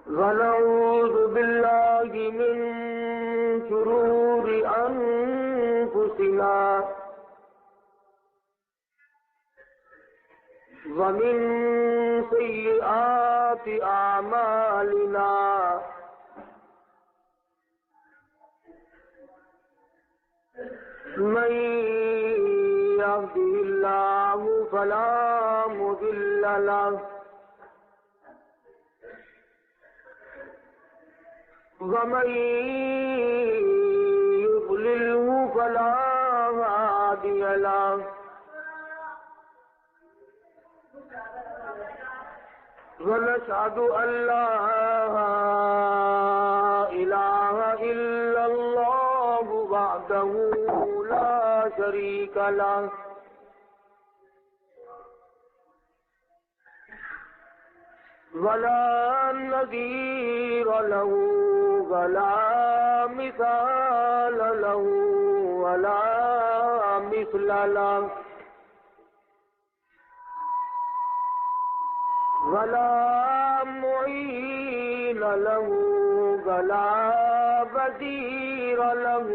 ونعوذ بالله من شرور أنفسنا ومن سيئات أعمالنا من يهده الله فلا مضل له ومن يضلله فلا هادي له ونشهد أن لا إله إلا الله وحده لا شريك له ولا نظير له ولا مثال له ولا مثل له ولا معين له ولا بدير له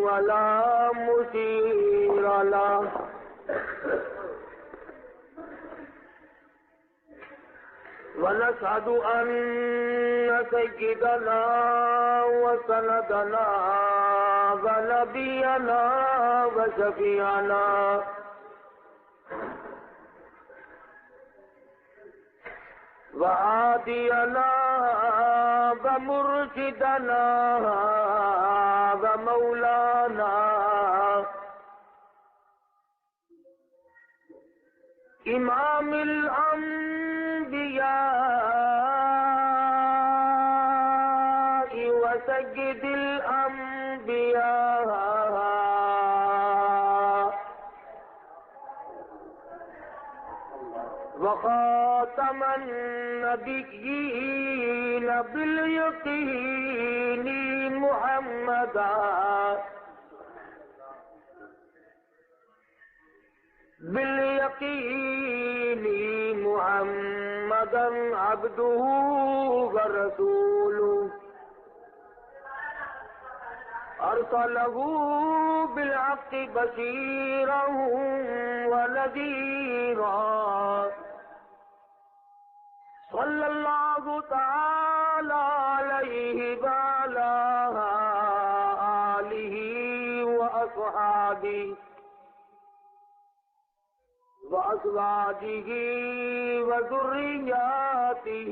ولا مشير له ونشهد أن سيدنا وسندنا ونبينا وشفيعنا وهادينا ومرشدنا ومولانا إمام الأنبياء وسيد الأنبياء وخاتم النبيين باليقين محمدا باليقين محمدا عبده ورسوله أرسله بالحق بشيرا ونذيرا صلى الله تعالى عليه وعلى آله وأصحابه وأزواجه وذرياته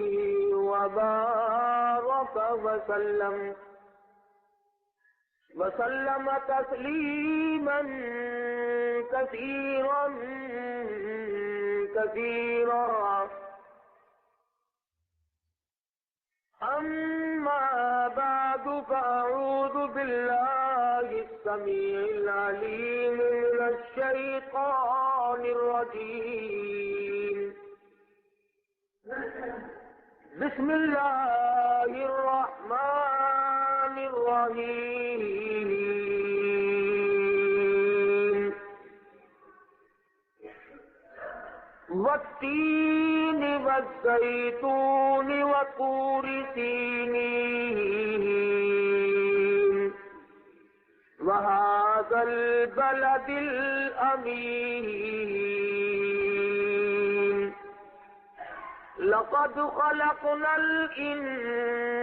وبارك وسلم تسليما كثيرا كثيرا. أما بعد فأعوذ بالله السميع العليم من الشيطان الرجيم. بسم الله الرحمن الرحيم. والتين والزيتون وطور سينين وهذا البلد الأمين. لقد خلقنا الإنسان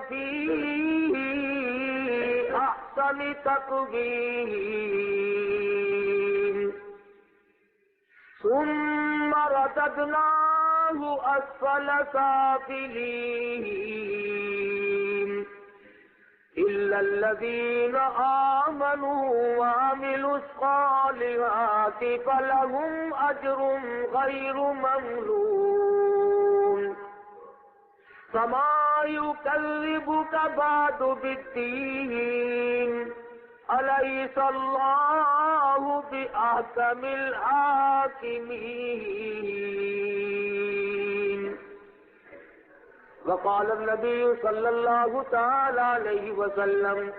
في أحسن تقويم ثم رددناه أسفل سافلين إلا الذين آمنوا وعملوا الصالحات فلهم أجر غير ممنون. فما يكذبك بعد بالدين أليس الله بأحكم الحاكمين. وقال النبي صلى الله تعالى عليه وسلم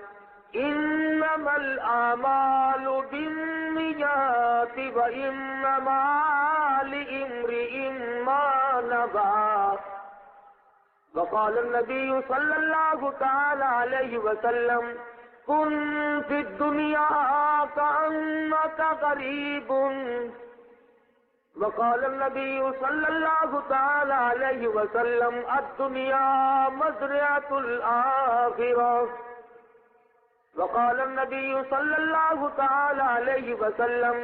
إنما الأعمال بالنيات وإنما لامرئ ما نوى. وقال النبي صلى الله تعالى عليه وسلم كن في الدنيا كأنك غريب. وقال النبي صلى الله تعالى عليه وسلم الدنيا مزرعة الآخرة. وقال النبي صلى الله تعالى عليه وسلم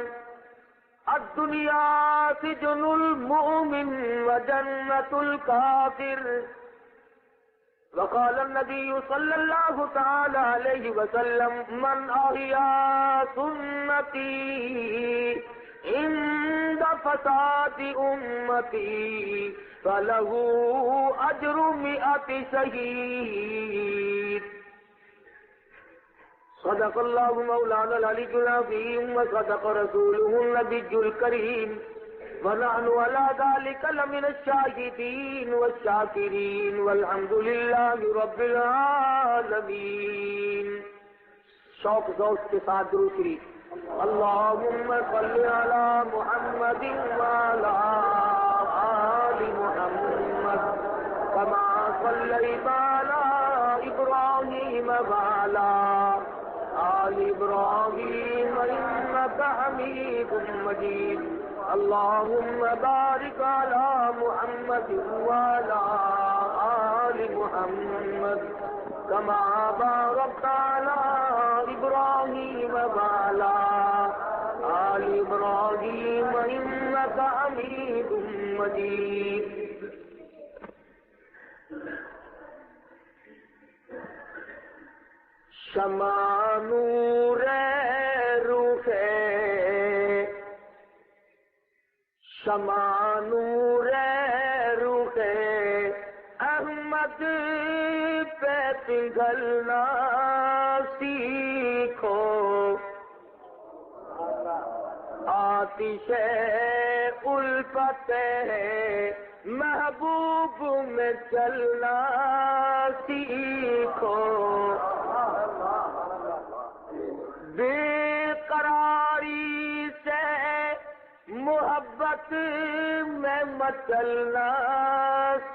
الدنيا سجن المؤمن وجنة الكافر. وقال النبي صلى الله تعالى عليه وسلم من أحيا سنتي عند فساد أمتي فله أجر 100 شهيد. صدق الله مولانا العلي العظيم وصدق رسوله النبي الكريم ونحن على ذلك لمن الشاهدين والشاكرين والحمد لله رب العالمين. شوق ذوق کے ساتھ درود شریف. اللهم صل على محمد وعلى آل محمد كما صليت على إبراهيم وعلى آل إبراهيم إنك حميد مجيد. اللهم بارك على محمد وعلى آل محمد كما باركت على إبراهيم وعلى آل إبراهيم إنك حميد مجيد. شمع نور روح شمع نور روح احمد پہ پگھلنا سیکھو. آتش الفت محبوب میں چلنا سیکھو. بے قراری سے محبت میں مچلنا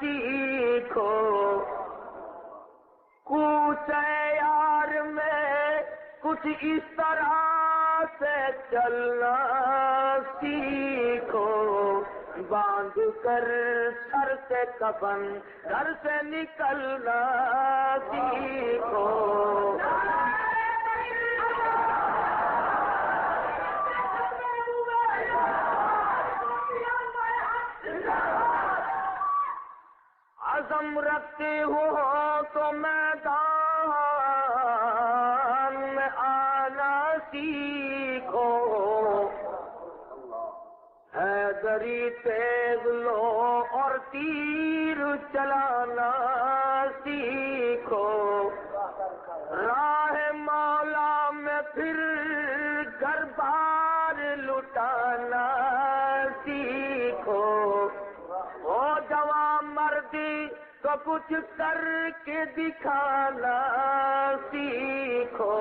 سیکھو. کوچے یار میں کچھ اس طرح سے چلنا سیکھو. باندھ کر سر سے کفن گھر سے نکلنا سیکھو. عزم رکھتے ہو تو میدان میں آنا سیکھو. حیدری تیز لو اور تیر چلانا سیکھو. راہ مولا میں پھر گھر بار لٹانا سیکھو. او جوان مردی تو کچھ کر کے دکھانا سیکھو.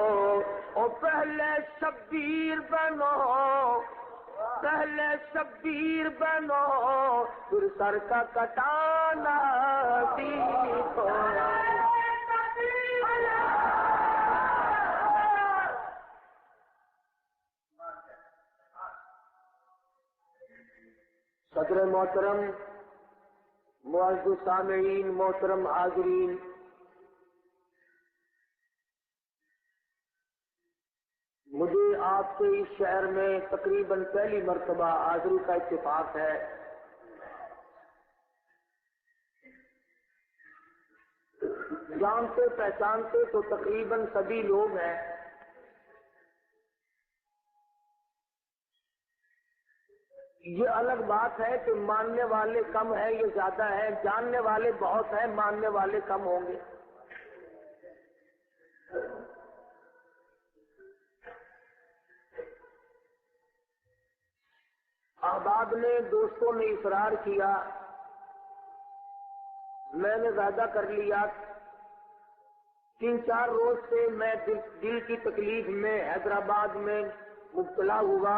او پہلے شبیر بنو پہلے شبیر بنو پھر سر کا کٹانا سیکھو. صدر محترم، معزز سامعین، محترم حاضرین، مجھے آپ سے اس شہر میں تقریباً پہلی مرتبہ حاضری کا اتفاق ہے. جانتے پہچانتے تو تقریباً سبھی لوگ ہیں. یہ الگ بات ہے کہ ماننے والے کم ہیں یہ زیادہ ہے، جاننے والے بہت ہیں، ماننے والے کم ہوں گے. احباب نے، دوستوں نے اصرار کیا، میں نے وعدہ کر لیا. 3-4 روز سے میں دل کی تکلیف میں حیدرآباد میں مبتلا ہوا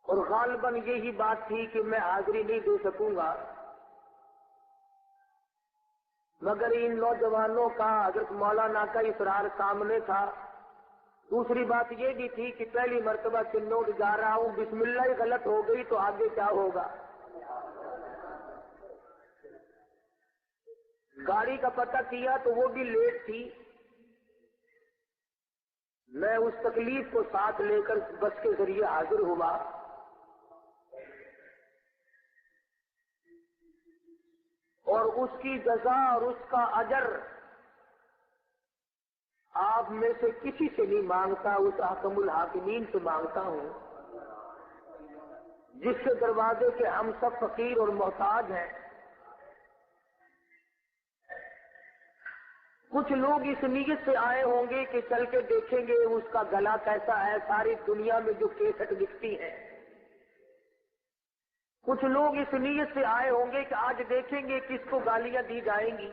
اور غالباً یہی بات تھی کہ میں حاضری نہیں دے سکوں گا. مگر ان نوجوانوں کا حضرت مولانا کا اصرار سامنے تھا. دوسری بات یہ بھی تھی کہ پہلی مرتبہ چنوٹ جا رہا ہوں، بسم اللہ ہی غلط ہو گئی تو آگے کیا ہوگا. گاڑی کا پتہ کیا تو وہ بھی لیٹ تھی. میں اس تکلیف کو ساتھ لے کر بس کے ذریعے حاضر ہوا. اور اس کی جزا اور اس کا اجر آپ میں سے کسی سے نہیں مانگتا، اس حکم الحاکمین سے مانگتا ہوں جس کے دروازے کے ہم سب فقیر اور محتاج ہیں. کچھ لوگ اس نیت سے آئے ہوں گے کہ چل کے دیکھیں گے اس کا گلا کیسا ہے، ساری دنیا میں جو کیسٹ بکتی ہے. کچھ لوگ اس نیت سے آئے ہوں گے کہ آج دیکھیں گے کس کو گالیاں دی جائیں گی.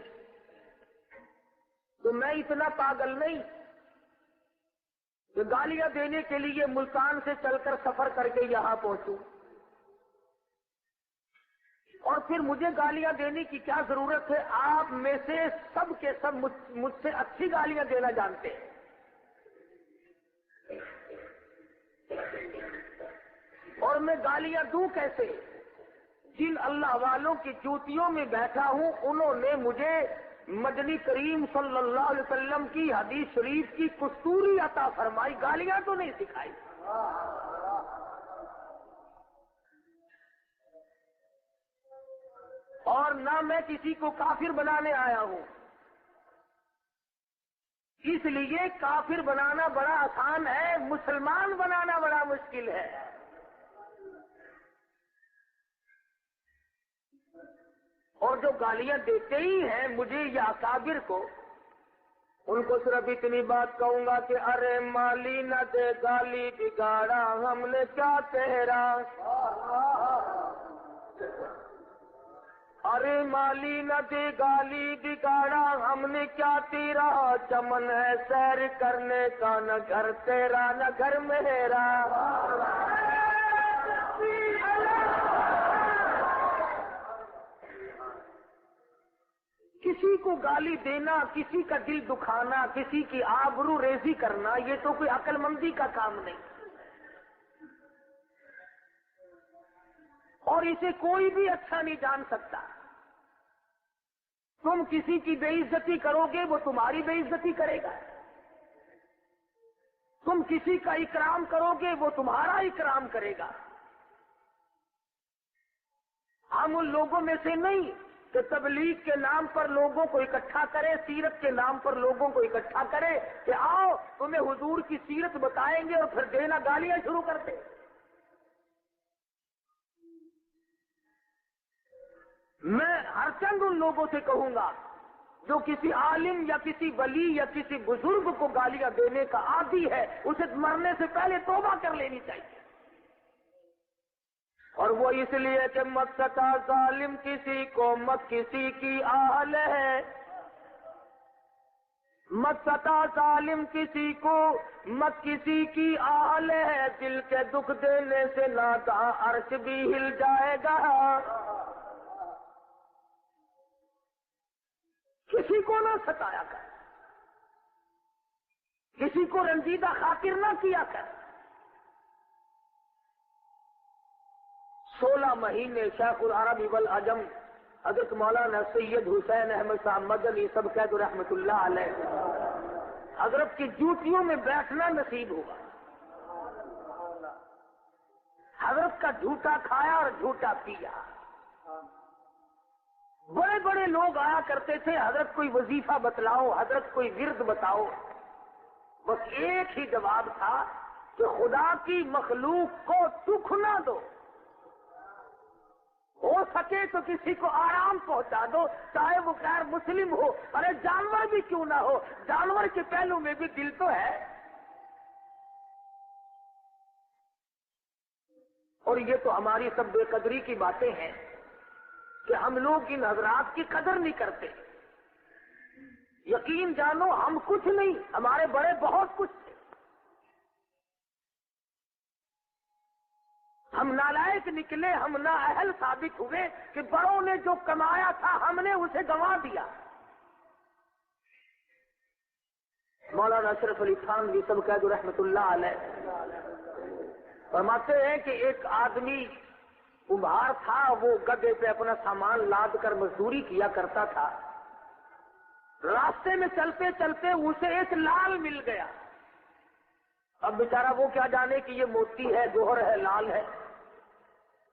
تو میں اتنا پاگل نہیں کہ گالیاں دینے کے لیے ملتان سے چل کر سفر کر کے یہاں پہنچوں. اور پھر مجھے گالیاں دینے کی کیا ضرورت ہے؟ آپ میں سے سب کے سب مجھ سے اچھی گالیاں دینا جانتے ہیں. اور میں گالیاں دوں کیسے؟ جن اللہ والوں کی جوتیوں میں بیٹھا ہوں انہوں نے مجھے مدنی کریم صلی اللہ علیہ وسلم کی حدیث شریف کی کستوری عطا فرمائی، گالیاں تو نہیں سکھائی. اور نہ میں کسی کو کافر بنانے آیا ہوں. اس لیے کافر بنانا بڑا آسان ہے، مسلمان بنانا بڑا مشکل ہے. اور جو گالیاں دیتے ہی ہیں مجھے یا اکابر کو، ان کو صرف اتنی بات کہوں گا کہ ارے مالی نہ دے گالی بگاڑا ہم نے کیا تیرا. ارے مالی نہ دے گالی بگاڑا ہم نے کیا تیرا، چمن ہے سیر کرنے کا نہ گھر تیرا نہ گھر میرا. کسی کو گالی دینا، کسی کا دل دکھانا، کسی کی آبرو ریزی کرنا، یہ تو کوئی عقل مندی کا کام نہیں. اور اسے کوئی بھی اچھا نہیں جان سکتا. تم کسی کی بے عزتی کرو گے وہ تمہاری بے عزتی کرے گا. تم کسی کا اکرام کرو گے وہ تمہارا اکرام کرے گا. ہم ان لوگوں میں سے نہیں کہ تبلیغ کے نام پر لوگوں کو اکٹھا کرے، سیرت کے نام پر لوگوں کو اکٹھا کرے کہ آؤ تمہیں حضور کی سیرت بتائیں گے اور پھر دینا گالیاں شروع کر دے. میں ہر چند ان لوگوں سے کہوں گا جو کسی عالم یا کسی ولی یا کسی بزرگ کو گالیاں دینے کا عادی ہے، اسے مرنے سے پہلے توبہ کر لینی چاہیے. اور وہ اس لیے کہ مت ستا ظالم کسی کو مت کسی کی آہل ہے. مت ستا ظالم کسی کو مت کسی کی آہل ہے، دل کے دکھ دینے سے نادا عرش بھی ہل جائے گا. کسی کو نہ ستایا کر، کسی کو رنجیدہ خاطر نہ کیا کر. 16 مہینے شیخ العرب والعجم حضرت مولانا سید حسین احمد صاحب مدنی سب قید رحمت اللہ علیہ حضرت کی جوتیوں میں بیٹھنا نصیب ہوا. حضرت کا جھوٹا کھایا اور جھوٹا پیا. بڑے بڑے لوگ آیا کرتے تھے، حضرت کوئی وظیفہ بتلاؤ، حضرت کوئی ورد بتاؤ. بس ایک ہی جواب تھا کہ خدا کی مخلوق کو دکھ نہ دو، ہو سکے تو کسی کو آرام پہنچا دو، چاہے وہ غیر مسلم ہو. ارے جانور بھی کیوں نہ ہو، جانور کے پہلو میں بھی دل تو ہے. اور یہ تو ہماری سب بے قدری کی باتیں ہیں کہ ہم لوگ ان حضرات کی قدر نہیں کرتے. یقین جانو ہم کچھ نہیں، ہمارے بڑے بہت کچھ تھے. ہم نالائق نکلے، ہم نااہل ثابت ہوئے کہ بڑوں نے جو کمایا تھا ہم نے اسے گنوا دیا. مولانا اشرف علی تھانوی سب قید رحمت اللہ علیہ فرماتے ہیں کہ ایک آدمی کمبھار تھا، وہ گدھے پہ اپنا سامان لاد کر مزدوری کیا کرتا تھا۔ راستے میں چلتے چلتے اسے ایک لال مل گیا۔ اب بیچارہ وہ کیا جانے کہ یہ موتی ہے، جوہر ہے، لال ہے۔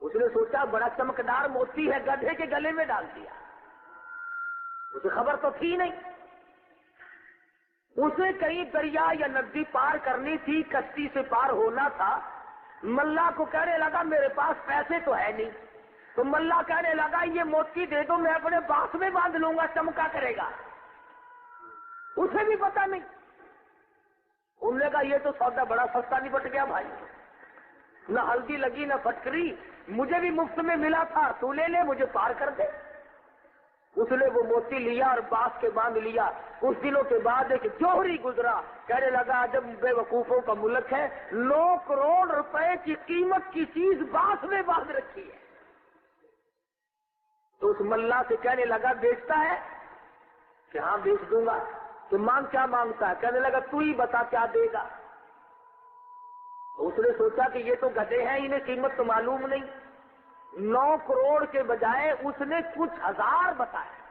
اس نے سوچا بڑا چمکدار موتی ہے، گدھے کے گلے میں ڈال دیا۔ اسے خبر تو تھی نہیں، اسے کہیں دریا یا ندی پار کرنی تھی، کشتی سے پار ہونا تھا۔ ملا کو کہنے لگا میرے پاس پیسے تو ہے نہیں، تو ملا کہنے لگا یہ موتی دے دو، میں اپنے باس میں باندھ لوں گا، چمکا کرے گا۔ اسے بھی پتا نہیں۔ انہوں نے کہا یہ تو سودا بڑا سستا نپٹ گیا بھائی، نہ ہلدی لگی نہ پھٹکری، مجھے بھی مفت میں ملا تھا، تو لے لے، مجھے پار کر دے۔ اس نے وہ موتی لیا اور باس کے باندھ لیا۔ کچھ دنوں کے بعد ایک جوہری گزرا، کہنے لگا جب بے وقوفوں کا ملک ہے، 9 کروڑ روپے کی قیمت کی چیز باس میں باندھ رکھی ہے۔ تو اس ملا سے کہنے لگا بیچتا ہے؟ کہ ہاں بیچ دوں گا۔ تو مانگ کیا مانگتا ہے؟ کہنے لگا تو ہی بتا کیا دے گا۔ اس نے سوچا کہ یہ تو گدھے ہیں، انہیں قیمت تو معلوم نہیں۔ 9 کروڑ کے بجائے اس نے کچھ ہزار بتایا۔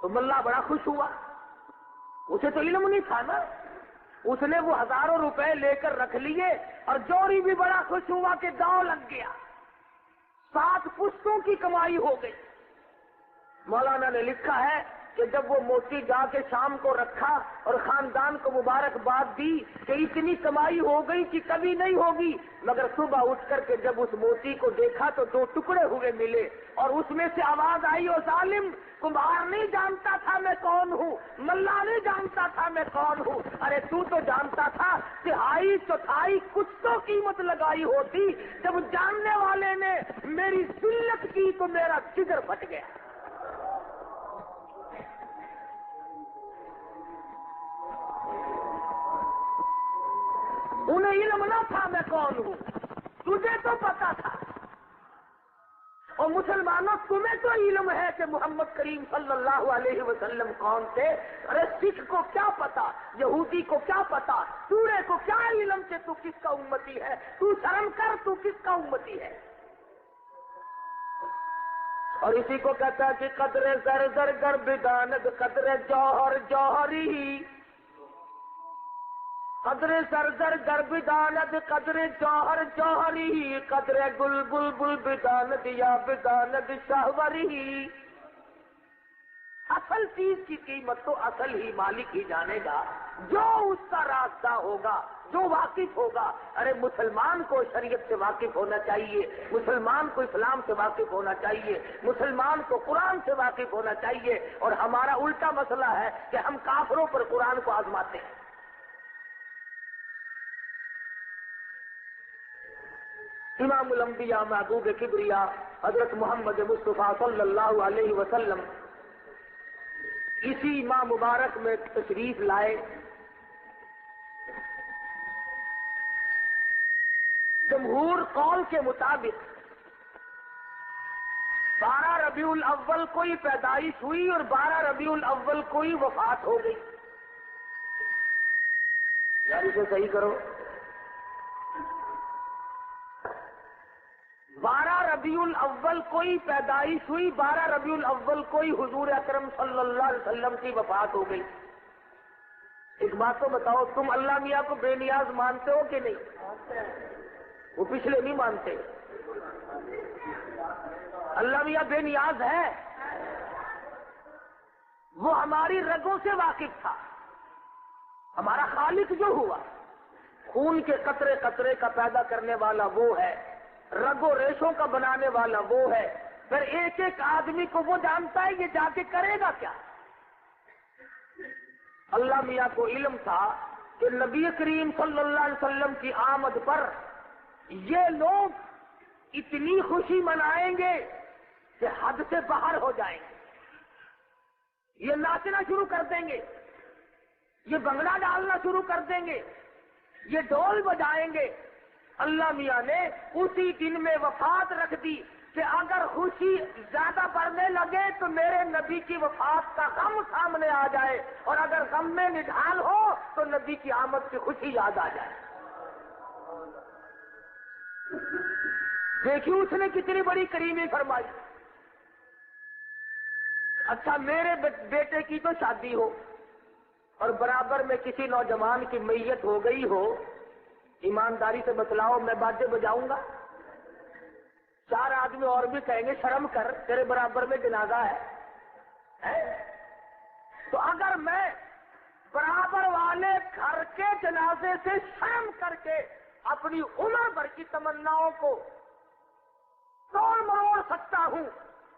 تو ملا بڑا خوش ہوا، اسے تو علم نہیں تھا نا۔ اس نے وہ ہزاروں روپے لے کر رکھ لیے، اور جوہری بھی بڑا خوش ہوا کہ داؤ لگ گیا، 7 پشتوں کی کمائی ہو گئی۔ مولانا نے لکھا ہے کہ جب وہ موتی جا کے شام کو رکھا اور خاندان کو مبارکباد دی کہ اتنی کمائی ہو گئی کہ کبھی نہیں ہوگی، مگر صبح اٹھ کر کے جب اس موتی کو دیکھا تو 2 ٹکڑے ہوئے ملے، اور اس میں سے آواز آئی او ظالم، کمبھار نہیں جانتا تھا میں کون ہوں، ملا نہیں جانتا تھا میں کون ہوں، ارے تو جانتا تھا، 3/4 کچھ تو قیمت لگائی ہوتی، جب جاننے والے نے میری ذلت کی تو میرا جگر پھٹ گیا۔ انہیں علم نہ تھا میں کون ہوں، تجھے تو پتا تھا۔ اور مسلمانوں تمہیں تو علم ہے کہ محمد کریم صلی اللہ علیہ وسلم کون تھے، ارے سکھ کو کیا پتا، یہودی کو کیا پتا، سورے کو کیا علم کہ تو کس کا امتی ہے، تو شرم کر، تو کس کا امتی ہے۔ اور اسی کو کہتا ہے کہ قدر زر زر گر بداند، قدر جوہر جوہری، قدر زر زر گر بداند، قدر جوہر جوہری، قدر گل بل بل بداند یا بداند شہوری۔ اصل چیز کی قیمت تو اصل ہی مالک ہی جانے گا، جو اس کا راستہ ہوگا، جو واقف ہوگا۔ ارے مسلمان کو شریعت سے واقف ہونا چاہیے، مسلمان کو اسلام سے واقف ہونا چاہیے، مسلمان کو قرآن سے واقف ہونا چاہیے، اور ہمارا الٹا مسئلہ ہے کہ ہم کافروں پر قرآن کو آزماتے ہیں۔ امام الانبیاء محبوب کبریا حضرت محمد مصطفیٰ صلی اللہ علیہ وسلم اسی ماہ مبارک میں تشریف لائے۔ جمہور قول کے مطابق 12 ربیع الاول کو ہی پیدائش ہوئی اور 12 ربیع الاول کو ہی وفات ہو گئی۔ یار اسے صحیح کرو، 12 ربیع الاول کو ہی پیدائش ہوئی، 12 ربیع الاول کو ہی حضور اکرم صلی اللہ علیہ وسلم کی وفات ہو گئی۔ ایک بات تو بتاؤ، تم اللہ میاں کو بے نیاز مانتے ہو کہ نہیں؟ وہ پچھلے نہیں مانتے۔ اللہ میاں بے نیاز ہے، وہ ہماری رگوں سے واقف تھا۔ ہمارا خالق جو ہوا، خون کے قطرے قطرے کا پیدا کرنے والا وہ ہے، رگ و ریشوں کا بنانے والا وہ ہے، پھر ایک ایک آدمی کو وہ جانتا ہے یہ جا کے کرے گا کیا۔ اللہ میاں کو علم تھا کہ نبی کریم صلی اللہ علیہ وسلم کی آمد پر یہ لوگ اتنی خوشی منائیں گے کہ حد سے باہر ہو جائیں گے، یہ ناچنا شروع کر دیں گے، یہ بنگڑا ڈالنا شروع کر دیں گے، یہ ڈھول بجائیں گے۔ اللہ میاں نے اسی دن میں وفات رکھ دی، کہ اگر خوشی زیادہ بڑھنے لگے تو میرے نبی کی وفات کا غم سامنے آ جائے، اور اگر غم میں نڈھال ہو تو نبی کی آمد کی خوشی یاد آ جائے۔ دیکھیے اس نے کتنی بڑی کریمی فرمائی۔ اچھا میرے بیٹے کی تو شادی ہو اور برابر میں کسی نوجوان کی میت ہو گئی ہو، ایمانداری سے بتلاؤ میں باجے بجاؤں گا؟ چار آدمی اور بھی کہیں گے شرم کر، تیرے برابر میں جنازہ ہے۔ تو اگر میں برابر والے گھر کے جنازے سے شرم کر کے اپنی عمر بھر کی تمناؤں کو توڑ مروڑ سکتا ہوں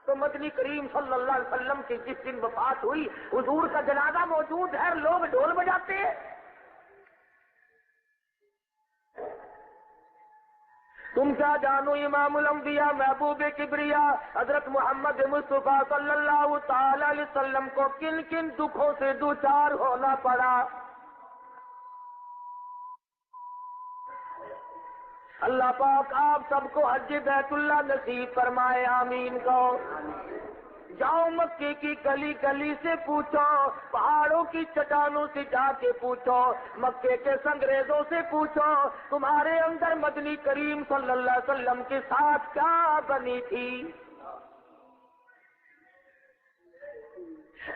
تو مدنی کریم صلی اللہ علیہ وسلم کی جس دن وفات ہوئی حضور کا جنازہ موجود ہے، لوگ ڈھول بجاتے ہیں۔ تم کیا جانو امام الانبیاء محبوب کبریا حضرت محمد مصطفیٰ صلی اللہ تعالی علیہ وسلم کو کن کن دکھوں سے دوچار ہونا پڑا۔ اللہ پاک آپ سب کو حج بیت اللہ نصیب فرمائے، آمین کہو۔ جاؤ مکے کی گلی گلی سے پوچھو، پہاڑوں کی چٹانوں سے جا کے پوچھو، مکے کے سنگریزوں سے پوچھو، تمہارے اندر مدنی کریم صلی اللہ علیہ وسلم کے ساتھ کیا بنی تھی۔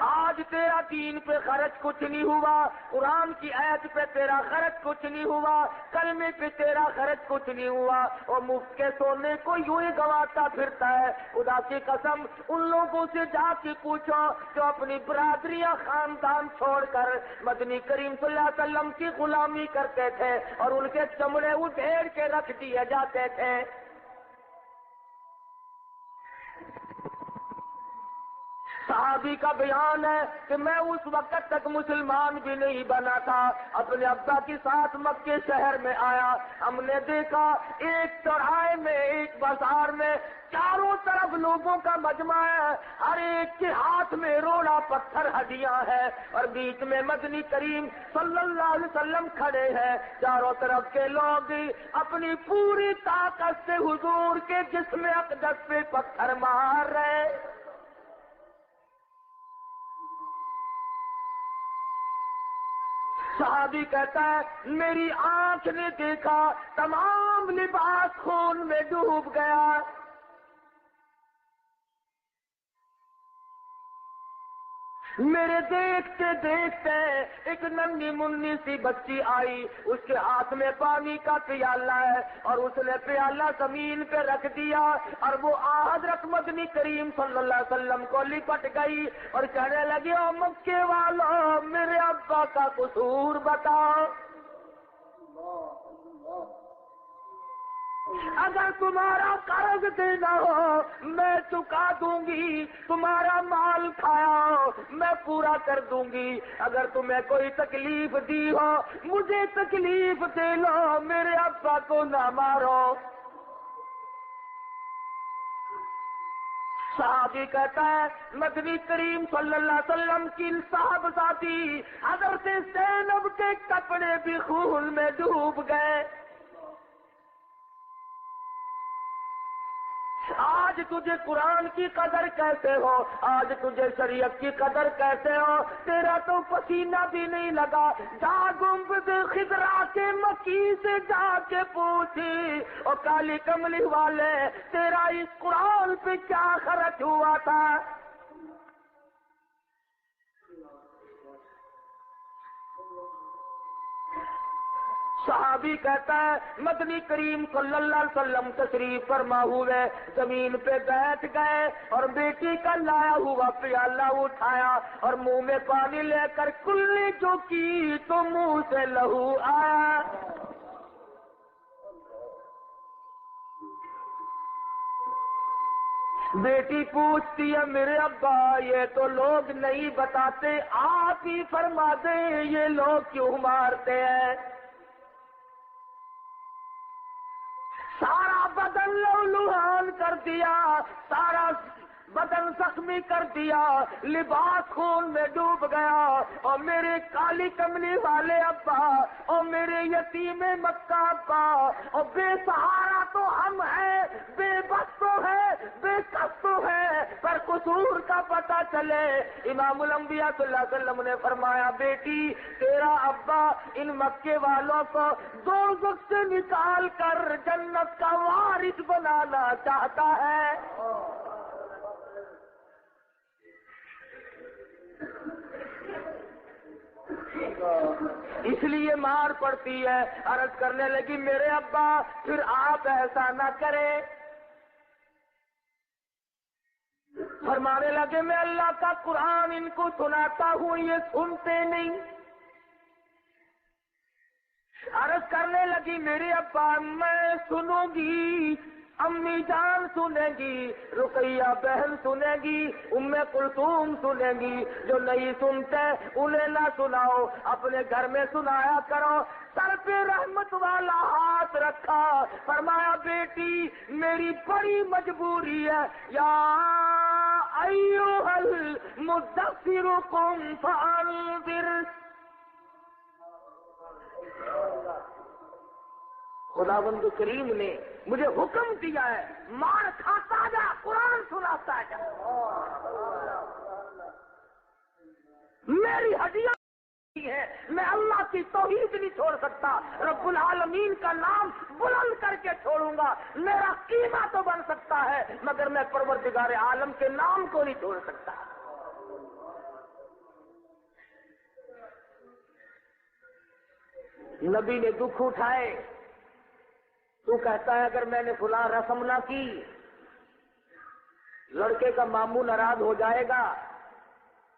آج تیرا دین پہ خرچ کچھ نہیں ہوا، قرآن کی آیت پہ تیرا خرچ کچھ نہیں ہوا، کلمے پہ تیرا خرچ کچھ نہیں ہوا، اور مفت کے سونے کو یوں ہی گواتا پھرتا ہے۔ خدا کی قسم ان لوگوں سے جا کے پوچھو جو اپنی برادریاں خاندان چھوڑ کر مدنی کریم صلی اللہ علیہ وسلم کی غلامی کرتے تھے اور ان کے چمڑے ادھیڑ کے رکھ دیے جاتے تھے۔ صحابی کا بیان ہے کہ میں اس وقت تک مسلمان بھی نہیں بنا تھا، اپنے ابا کے ساتھ مکے شہر میں آیا، ہم نے دیکھا ایک چوراہے میں ایک بازار میں چاروں طرف لوگوں کا مجمع ہے، ہر ایک کے ہاتھ میں روڑا پتھر ہڈیاں ہیں، اور بیچ میں مدنی کریم صلی اللہ علیہ وسلم کھڑے ہیں۔ چاروں طرف کے لوگ اپنی پوری طاقت سے حضور کے جسم اقدس پہ پتھر مار رہے۔ صحابی کہتا ہے میری آنکھ نے دیکھا تمام لباس خون میں ڈوب گیا۔ میرے دیکھتے دیکھتے ایک ننھی منی سی بچی آئی، اس کے ہاتھ میں پانی کا پیالہ ہے اور اس نے پیالہ زمین پہ رکھ دیا، اور وہ حضرت مدنی کریم صلی اللہ علیہ وسلم کو لپٹ گئی اور کہنے لگی او مکے والو میرے ابا کا قصور بتاؤ، اگر تمہارا قرض دینا ہو میں چکا دوں گی، تمہارا مال کھایا ہو میں پورا کر دوں گی، اگر تمہیں کوئی تکلیف دی ہو مجھے تکلیف دے لو، میرے ابا کو نہ مارو۔ صحابی کہتا ہے مدنی کریم صلی اللہ علیہ وسلم کی صاحبزادی حضرت زینب کے کپڑے بھی خون میں ڈوب گئے۔ آج تجھے قرآن کی قدر کیسے ہو، آج تجھے شریعت کی قدر کیسے ہو، تیرا تو پسینہ بھی نہیں لگا۔ جا گنبد خضرا کے مکی سے جا کے پوچھی اور کالی کملی والے تیرا اس قرآن پہ کیا خرچ ہوا تھا۔ صحابی کہتا ہے مدنی کریم صلی اللہ علیہ وسلم تشریف فرما ہوئے زمین پہ بیٹھ گئے اور بیٹی کا لایا ہوا پیالہ اٹھایا اور منہ میں پانی لے کر کلی جو کی تو منہ سے لہو آیا۔ بیٹی پوچھتی ہے میرے ابا یہ تو لوگ نہیں بتاتے، آپ ہی فرما دیں یہ لوگ کیوں مارتے ہیں۔ سارا بدن لہو لہان کر دیا، سارا بدن زخمی کر دیا، لباس خون میں ڈوب گیا، اور میرے کالی کملی والے ابا اور میرے یتیم مکہ ابا، اور بے سہارا تو ہم ہیں، بے بس تو ہے، بے کس تو ہے، پر قصور کا پتہ چلے۔ امام الانبیاء صلی اللہ علیہ وسلم نے فرمایا بیٹی تیرا ابا ان مکے والوں کو دوزخ سے نکال کر جنت کا وارث بنانا چاہتا ہے۔ اس لیے مار پڑتی ہے۔ عرض کرنے لگی میرے ابا پھر آپ ایسا نہ کریں۔ فرمانے لگے میں اللہ کا قرآن ان کو سناتا ہوں، یہ سنتے نہیں۔ عرض کرنے لگی میرے ابا میں سنوں گی، امی جان سنے گی، رقیہ بہن سنے گی، ام کلثوم سنے گی، جو نہیں سنتے انہیں نہ سناؤ، اپنے گھر میں سنایا کرو۔ سر پہ رحمت والا ہاتھ رکھا، فرمایا بیٹی میری بڑی مجبوری ہے، یا ایھا المدثر قم فانذر۔ خداوند کریم نے مجھے حکم دیا ہے، مار کھاتا جا، قرآن سناتا جا، میری ہڈیاں ہے، میں اللہ کی توحید نہیں چھوڑ سکتا، رب العالمین کا نام بلند کر کے چھوڑوں گا، میرا قیمہ تو بن سکتا ہے مگر میں پروردگار عالم کے نام کو نہیں چھوڑ سکتا۔ نبی نے دکھ اٹھائے، تو کہتا ہے اگر میں نے فلاں رسم نہ کی لڑکے کا ماموں ناراض ہو جائے گا،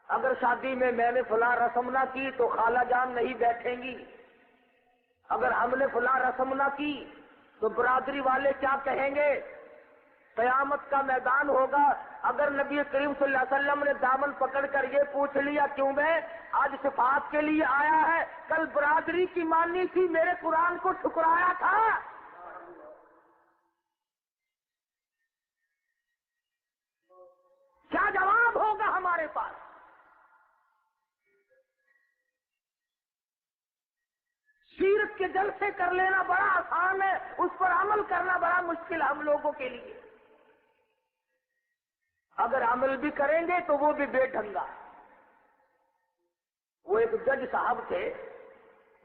اگر شادی میں نے فلاں رسم نہ کی تو خالہ جان نہیں بیٹھیں گی، اگر ہم نے فلاں رسم نہ کی تو برادری والے کیا کہیں گے، قیامت کا میدان ہوگا۔ اگر نبی کریم صلی اللہ علیہ وسلم نے دامن پکڑ کر یہ پوچھ لیا کیوں میں آج صفات کے لیے آیا ہے، کل برادری کی مانی تھی، میرے قرآن کو ٹھکرایا تھا، کیا جواب ہوگا ہمارے پاس؟ سیرت کے جلسے کر لینا بڑا آسان ہے، اس پر عمل کرنا بڑا مشکل ہم لوگوں کے لیے۔ اگر عمل بھی کریں گے تو وہ بھی بے ڈھنگا۔ وہ ایک جج صاحب تھے،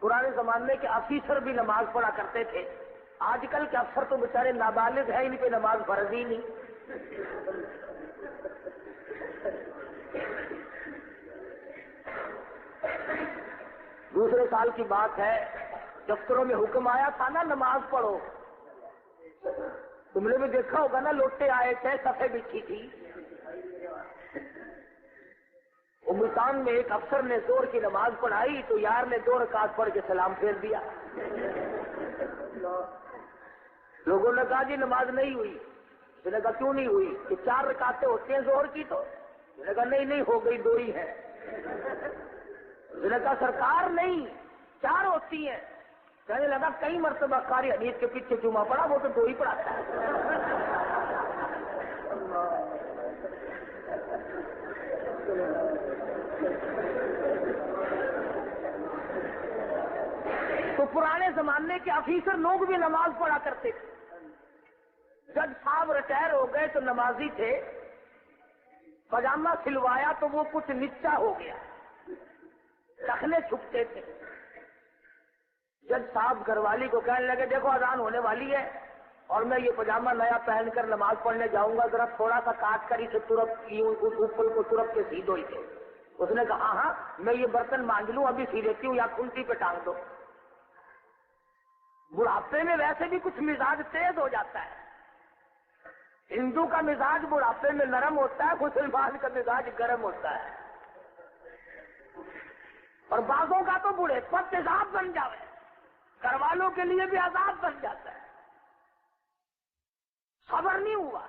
پرانے زمانے کے افیسر بھی نماز پڑھا کرتے تھے، آج کل کے افسر تو بیچارے نابالغ ہیں، ان پہ نماز فرض ہی نہیں۔ دوسرے سال کی بات ہے، دفتروں میں حکم آیا تھا نا نماز پڑھو، تم نے بھی دیکھا ہوگا نا، لوٹے آئے تھے، صفیں بچھی تھی۔ ملتان میں ایک افسر نے زور کی نماز پڑھائی تو یار نے 2 رکعت پڑھ کے سلام پھیر دیا۔ لوگوں نے کہا جی نماز نہیں ہوئی، میں نے کہا کیوں نہیں ہوئی، کہ 4 رکعتیں ہوتی ہیں زہر کی، تو میں نے کہا نہیں ہو گئی 2 ہی ہے۔ میں نے کہا سرکار نہیں 4 ہوتی ہیں، کہنے لگا کئی مرتبہ قاری حدیث کے پیچھے جمعہ پڑا، وہ تو 2 ہی پڑھاتا ہے۔ تو پرانے زمانے کے افیسر لوگ بھی نماز پڑھا کرتے تھے۔ جج صاحب ریٹائر ہو گئے تو نمازی تھے، پاجامہ سلوایا تو وہ کچھ نیچا ہو گیا، ٹخنے چھپتے تھے۔ جج صاحب گھر والی کو کہنے لگے دیکھو اذان ہونے والی ہے اور میں یہ پاجامہ نیا پہن کر نماز پڑھنے جاؤں گا، ذرا تھوڑا سا کاٹ کر اسے ترپ اوپر کو ترپ کے سی دو اسے۔ اس نے کہا ہاں میں یہ برتن مانج لوں، ابھی سی دیتی ہوں، یا کھنٹی پہ ٹانگ دو۔ بڑھاپے میں ویسے بھی کچھ مزاج تیز ہو جاتا ہے، ہندو کا مزاج بڑھاپے میں نرم ہوتا ہے، مسلمان کا مزاج گرم ہوتا ہے، اور بعضوں کا تو بوڑھے پر تیزاب بن جاوے، گھر والوں کے لیے بھی عذاب بن جاتا ہے۔ صبر نہیں ہوا،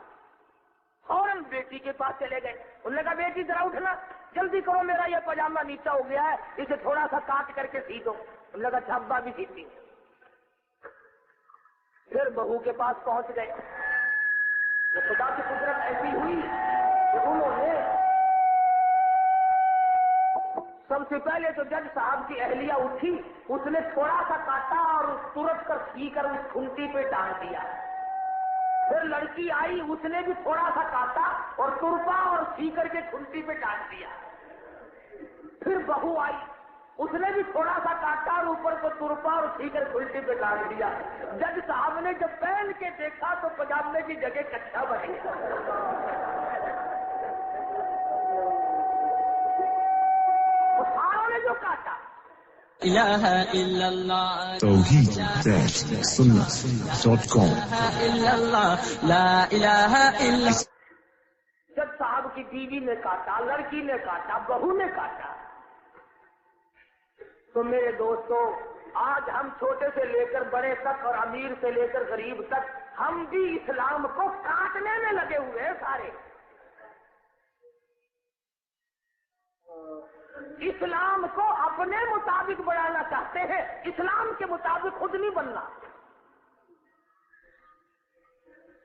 فوراً بیٹی کے پاس چلے گئے، انہوں نے کہا بیٹی ذرا اٹھنا، جلدی کرو میرا یہ پاجامہ نیچا ہو گیا ہے، اسے تھوڑا سا کاٹ کر کے سی دو۔ انہوں نے کہا اچھا ابا بھی سیتی ہوں۔ پھر بہو کے پاس پہنچ گئے، تو خدا کی قدرت ایسی ہوئی سب سے پہلے تو جج صاحب کی اہلیہ اٹھی، اس نے تھوڑا سا کاٹا اور ترنت کر سی کر اس کھنٹی پہ ڈال دیا۔ پھر لڑکی آئی، اس نے بھی تھوڑا سا کاٹا اور ترپا اور سی کر کے کھنٹی پہ ڈال دیا۔ پھر بہو آئی، اس نے بھی تھوڑا سا کاٹا اور اوپر کو ترپا اور سی کر کھنٹی پہ ڈال دیا۔ جج صاحب نے جب پہن کے دیکھا تو پجامے کی جگہ کچھا بن گیا۔ ساروں نے جو کاٹا الہ الا اللہ توحید-سنت.com الا اللہ لا الہ الا۔ جج صاحب کی بیوی نے کاٹا، لڑکی نے کاٹا، بہو نے کاٹا۔ تو میرے دوستوں، آج ہم چھوٹے سے لے کر بڑے تک اور امیر سے لے کر غریب تک ہم بھی اسلام کو کاٹنے میں لگے ہوئے ہیں سارے۔ اسلام کو اپنے مطابق بنانا چاہتے ہیں، اسلام کے مطابق خود نہیں بننا۔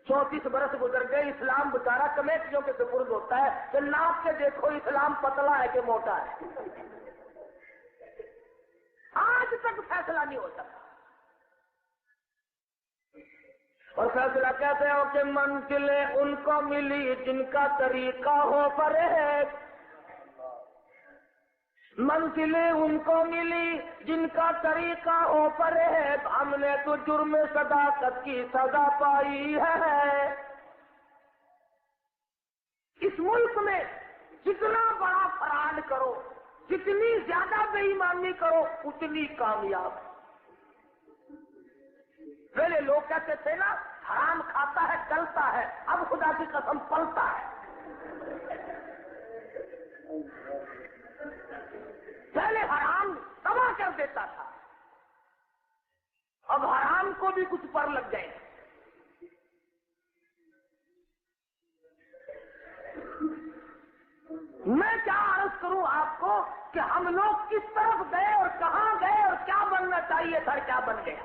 34 برس گزر گئے، اسلام بیچارہ کمیٹیوں کے سپرد ہوتا ہے کہ ناپ کے دیکھو اسلام پتلا ہے کہ موٹا ہے، آج تک فیصلہ نہیں ہو سکا۔ اور فیصلہ کہتے ہو کہ منزلیں ان کو ملی جن کا طریقہ ہو فریب، منزلیں ان کو ملی جن کا طریقہ ہو فریب، ہم نے تو جرم صداقت کی سزا پائی ہے۔ اس ملک میں جتنا بڑا فراڈ کرو، جتنی زیادہ بے ایمانی کرو، اتنی کامیاب۔ پہلے لوگ کہتے تھے نا حرام کھاتا ہے گلتا ہے، اب خدا کی قسم پلتا ہے۔ پہلے حرام تباہ کر دیتا تھا، اب حرام کو بھی کچھ پر لگ گئے۔ میں کیا عرض کروں آپ کو کہ ہم لوگ کس طرف گئے اور کہاں گئے اور کیا بننا چاہیے تھا، کیا بن گیا۔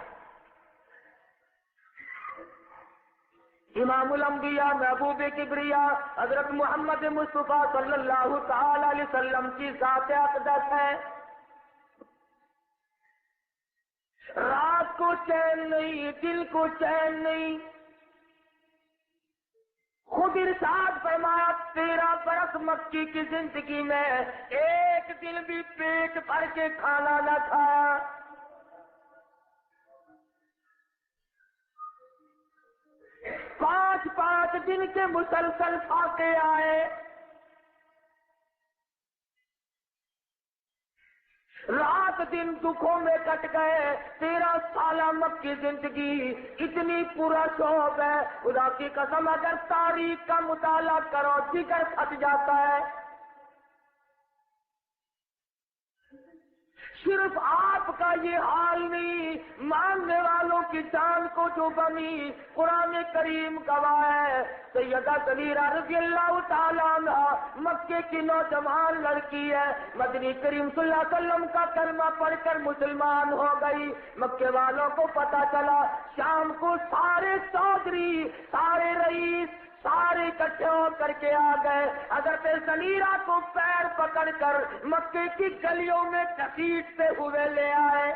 امام الانبیاء محبوب کبریا حضرت محمد مصطفیٰ صلی اللہ تعالی علیہ وسلم کی ذات اقدس ہے۔ رات کو چین نہیں، دل کو چین نہیں، خود ارشاد فرمایا 13 برس مکی کی زندگی میں ایک دن بھی پیٹ بھر کے کھانا نہ کھایا۔ 5 دن کے مسلسل فاقے آئے، رات دن دکھوں میں کٹ گئے۔ 13 سالہ مکی زندگی اتنی پورا شوق ہے، خدا کی قسم اگر تاریخ کا مطالعہ کرو جگر پھٹ جاتا ہے۔ صرف آپ کا یہ حال نہیں، ماننے والوں کی جان کو جو بنی، قرآن کریم گواہ ہے۔ سیدہ سمیرہ رضی اللہ تعالیٰ عنہ مکے کی نوجوان لڑکی ہے، مدنی کریم صلی اللہ علیہ وسلم کا کلمہ پڑھ کر مسلمان ہو گئی۔ مکے والوں کو پتا چلا، شام کو سارے چودھری، سارے رئیس، سارے اکٹھے ہو کر کے آ گئے۔ حضرت سمیرہ کو پیر پکڑ کر مکے کی گلیوں میں گھسیٹتے ہوئے لے آئے۔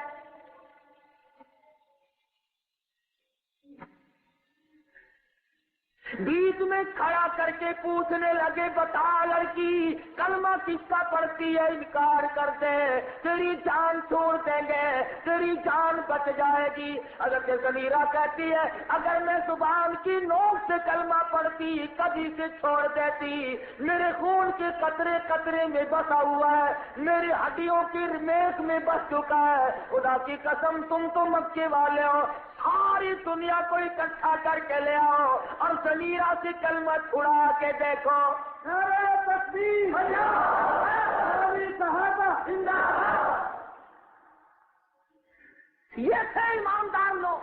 بیچ میں کھڑا کر کے پوچھنے لگے، بتا لڑکی کلمہ کس کا پڑھتی ہے؟ انکار کر دے تیری جان چھوڑ دیں گے، تیری جان بچ جائے گی۔ حضرت سمیرہ کہتی ہے اگر میں زبان کی نوک سے کلمہ پڑھتی کبھی سے چھوڑ دیتی، میرے خون کے قطرے قطرے میں بسا ہوا ہے، میری ہڈیوں کی رمیش میں بس چکا ہے۔ خدا کی قسم تم تو مکے والے ہو، ساری دنیا کو اکٹھا کر کے لے آؤ اور سمیرہ سے کلمہ چھڑا کے دیکھو۔ نعرہ تکبیر، صحابہ زندہ باد۔ یہ تھے ایماندار لوگ۔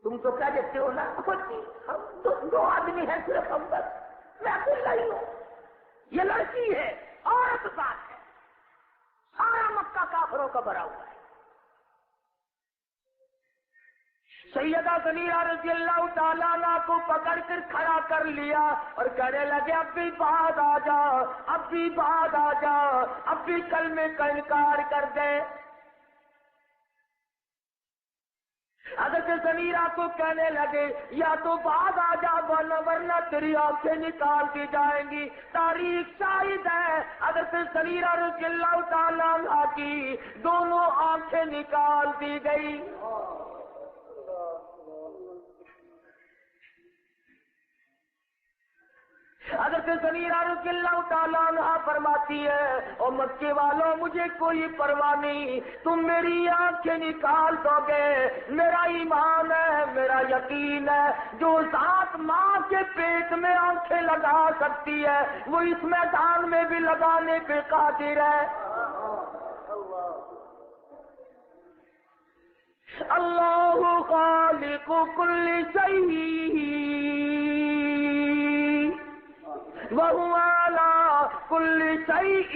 تم تو کیا دیکھتے ہو نا، ہم دو آدمی ہیں صرف، ہم بس، میں اکیلا ہی ہوں، یہ لڑکی ہے، عورت ذات ہے، سارا مکہ کافروں کا بھرا ہوا ہے۔ سیدہ زنیرہ رضی اللہ تعالیٰ عنہ کو پکڑ کر کھڑا کر لیا اور کہنے لگے اب بھی بعد آ جا، اب بھی بعد آ جا، اب بھی کلمے کا انکار کر دے۔ حضرت زنیرہ کو کہنے لگے یا تو بعد آ جا ورنہ تیری آنکھیں نکال دی جائیں گی۔ تاریخ شاہد ہے حضرت زنیرہ رضی اللہ تعالیٰ عنہ کی دونوں آنکھیں نکال دی گئی۔ حضرت زنیرہ رضی اللہ تعالیٰ عنہ فرماتی ہے او مکے والوں مجھے کوئی پرواہ نہیں، تم میری آنکھیں نکال دو گے، میرا ایمان ہے، میرا یقین ہے، جو ذات ماں کے پیٹ میں آنکھیں لگا سکتی ہے وہ اس میدان میں بھی لگانے پہ قادر ہے۔ اللہ خالق کل شیء وَهُوَ عَلَى كُلِّ شَيْءٍ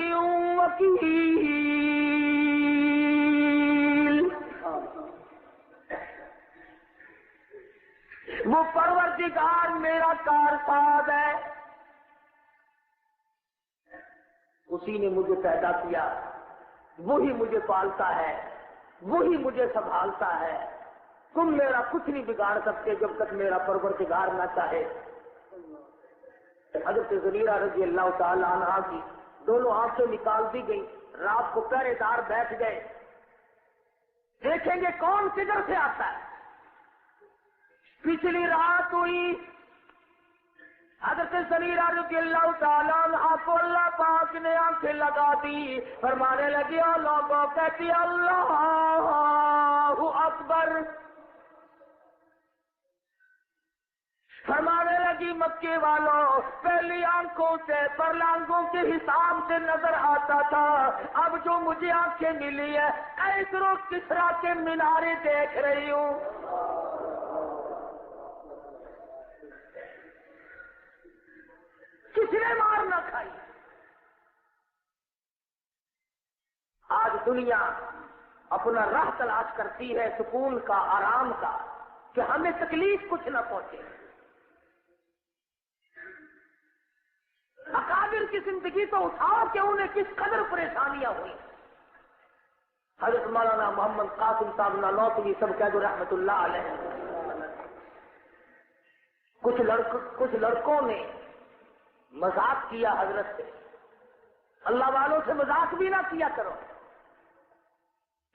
وَكِيلٌ۔ وہ پروردگار میرا کارساز ہے، اسی نے مجھے پیدا کیا، وہی مجھے پالتا ہے، وہی مجھے سنبھالتا ہے، تم میرا کچھ نہیں بگاڑ سکتے جب تک میرا پروردگار نہ چاہے۔ حضرت زنیرہ رضی اللہ تعالی عنہ کی دونوں آنکھیں نکال دی گئی۔ رات کو پہرے دار بیٹھ گئے، دیکھیں گے کون کدھر سے آتا ہے۔ پچھلی رات ہوئی، حضرت زنیرہ رضی اللہ تعالیٰ عنہ کو اللہ پاک نے آنکھیں لگا دی، فرمانے لگی اور لوگوں کہتی اللہ اکبر، فرمانے لگی مکے والوں پہلی آنکھوں سے پرلانگوں کے حساب سے نظر آتا تھا، اب جو مجھے آنکھیں ملی ہے کیسر و کسرا کے مینارے دیکھ رہی ہوں۔ کس نے مار نہ کھائی؟ آج دنیا اپنا راہ تلاش کرتی ہے سکون کا، آرام کا، کہ ہمیں تکلیف کچھ نہ پہنچے۔ اکابر کی زندگی تو اٹھاؤ کہ انہیں کس قدر پریشانیاں ہوئی۔ حضرت مولانا محمد قاسم صاحب نانوتوی سب کہہ دو رحمت اللہ علیہ، کچھ لڑکوں نے مذاق کیا حضرت سے، اللہ والوں سے مذاق بھی نہ کیا کرو۔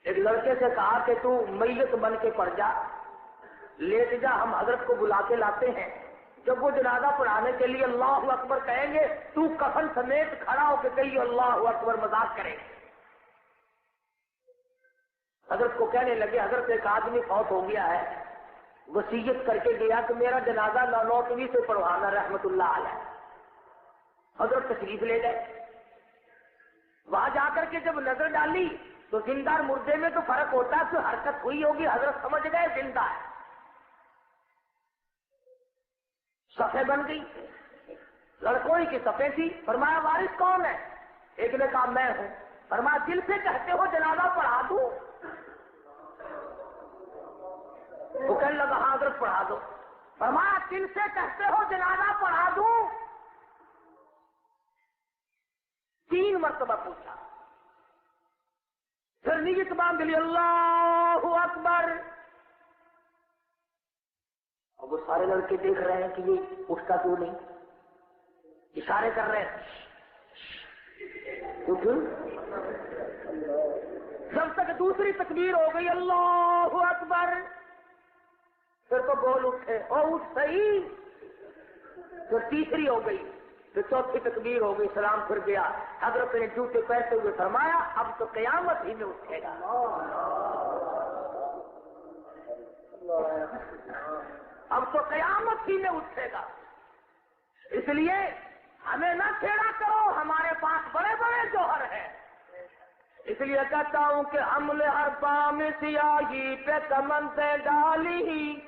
ایک لڑکے سے کہا کہ تو میت بن کے پڑ جا، لیٹ جا، ہم حضرت کو بلا کے لاتے ہیں، جب وہ جنازہ پڑھانے کے لیے اللہ اکبر کہیں گے تو کفن سمیت کھڑا ہو کے کہیے اللہ اکبر، مذاق کریں گے۔ حضرت کو کہنے لگے حضرت ایک آدمی فوت ہو گیا ہے، وصیت کر کے گیا کہ میرا جنازہ نانوتوی سے پڑھوانا رحمت اللہ علیہ۔ حضرت تشریف لے گئے، وہاں جا کر کے جب نظر ڈالی تو زندہ اور مردے میں تو فرق ہوتا ہے، تو حرکت ہوئی ہوگی، حضرت سمجھ گئے زندہ ہے، صفیں بن گئی، لڑکوں ہی کی صفیں تھی۔ فرمایا وارث کون ہے؟ ایک نے کہا میں ہوں۔ فرمایا دل سے کہتے ہو جنازہ پڑھا دوں؟ وہ کہنے لگا ہاں حضرت پڑھا دو۔ فرمایا دل سے کہتے ہو جنازہ پڑھا دوں؟ 3 مرتبہ پوچھا، پھر نیت باندھ لی اللہ اکبر۔ وہ سارے لڑکے دیکھ رہے ہیں کہ یہ اٹھتا کیوں نہیں، اشارے کر رہے ہیں، کیوں؟ جب تک دوسری تکبیر ہو گئی اللہ اکبر، پھر تو بول اٹھے اور اٹھ صحیح، پھر تیسری ہو گئی، پھر چوتھی تکبیر ہو گئی، سلام پھر گیا۔ حضرت نے جوتے پہنتے ہوئے فرمایا اب تو قیامت ہی میں اٹھے گا، اب تو قیامت ہی میں اٹھے گا۔ اس لیے ہمیں نہ چھیڑا کرو، ہمارے پاس بڑے بڑے جوہر ہیں۔ اس لیے کہتا ہوں کہ ہم نے ہر پام سیاہی پہ کمندیں ڈالی،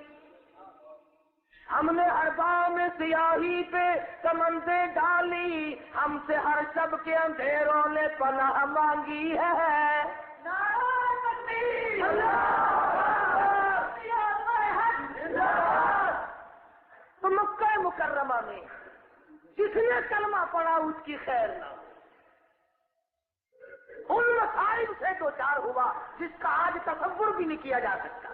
ہم نے ہر پام سیاہی پہ کمندیں ڈالی، ہم سے ہر شب کے اندھیروں نے پناہ مانگی ہے۔ نعرہ تکبیر، اللہ مکرمہ میں جس نے کلمہ پڑھا اس کی خیر نہ ہو، ان مسائل سے دو چار ہوا جس کا آج تصور بھی نہیں کیا جا سکتا۔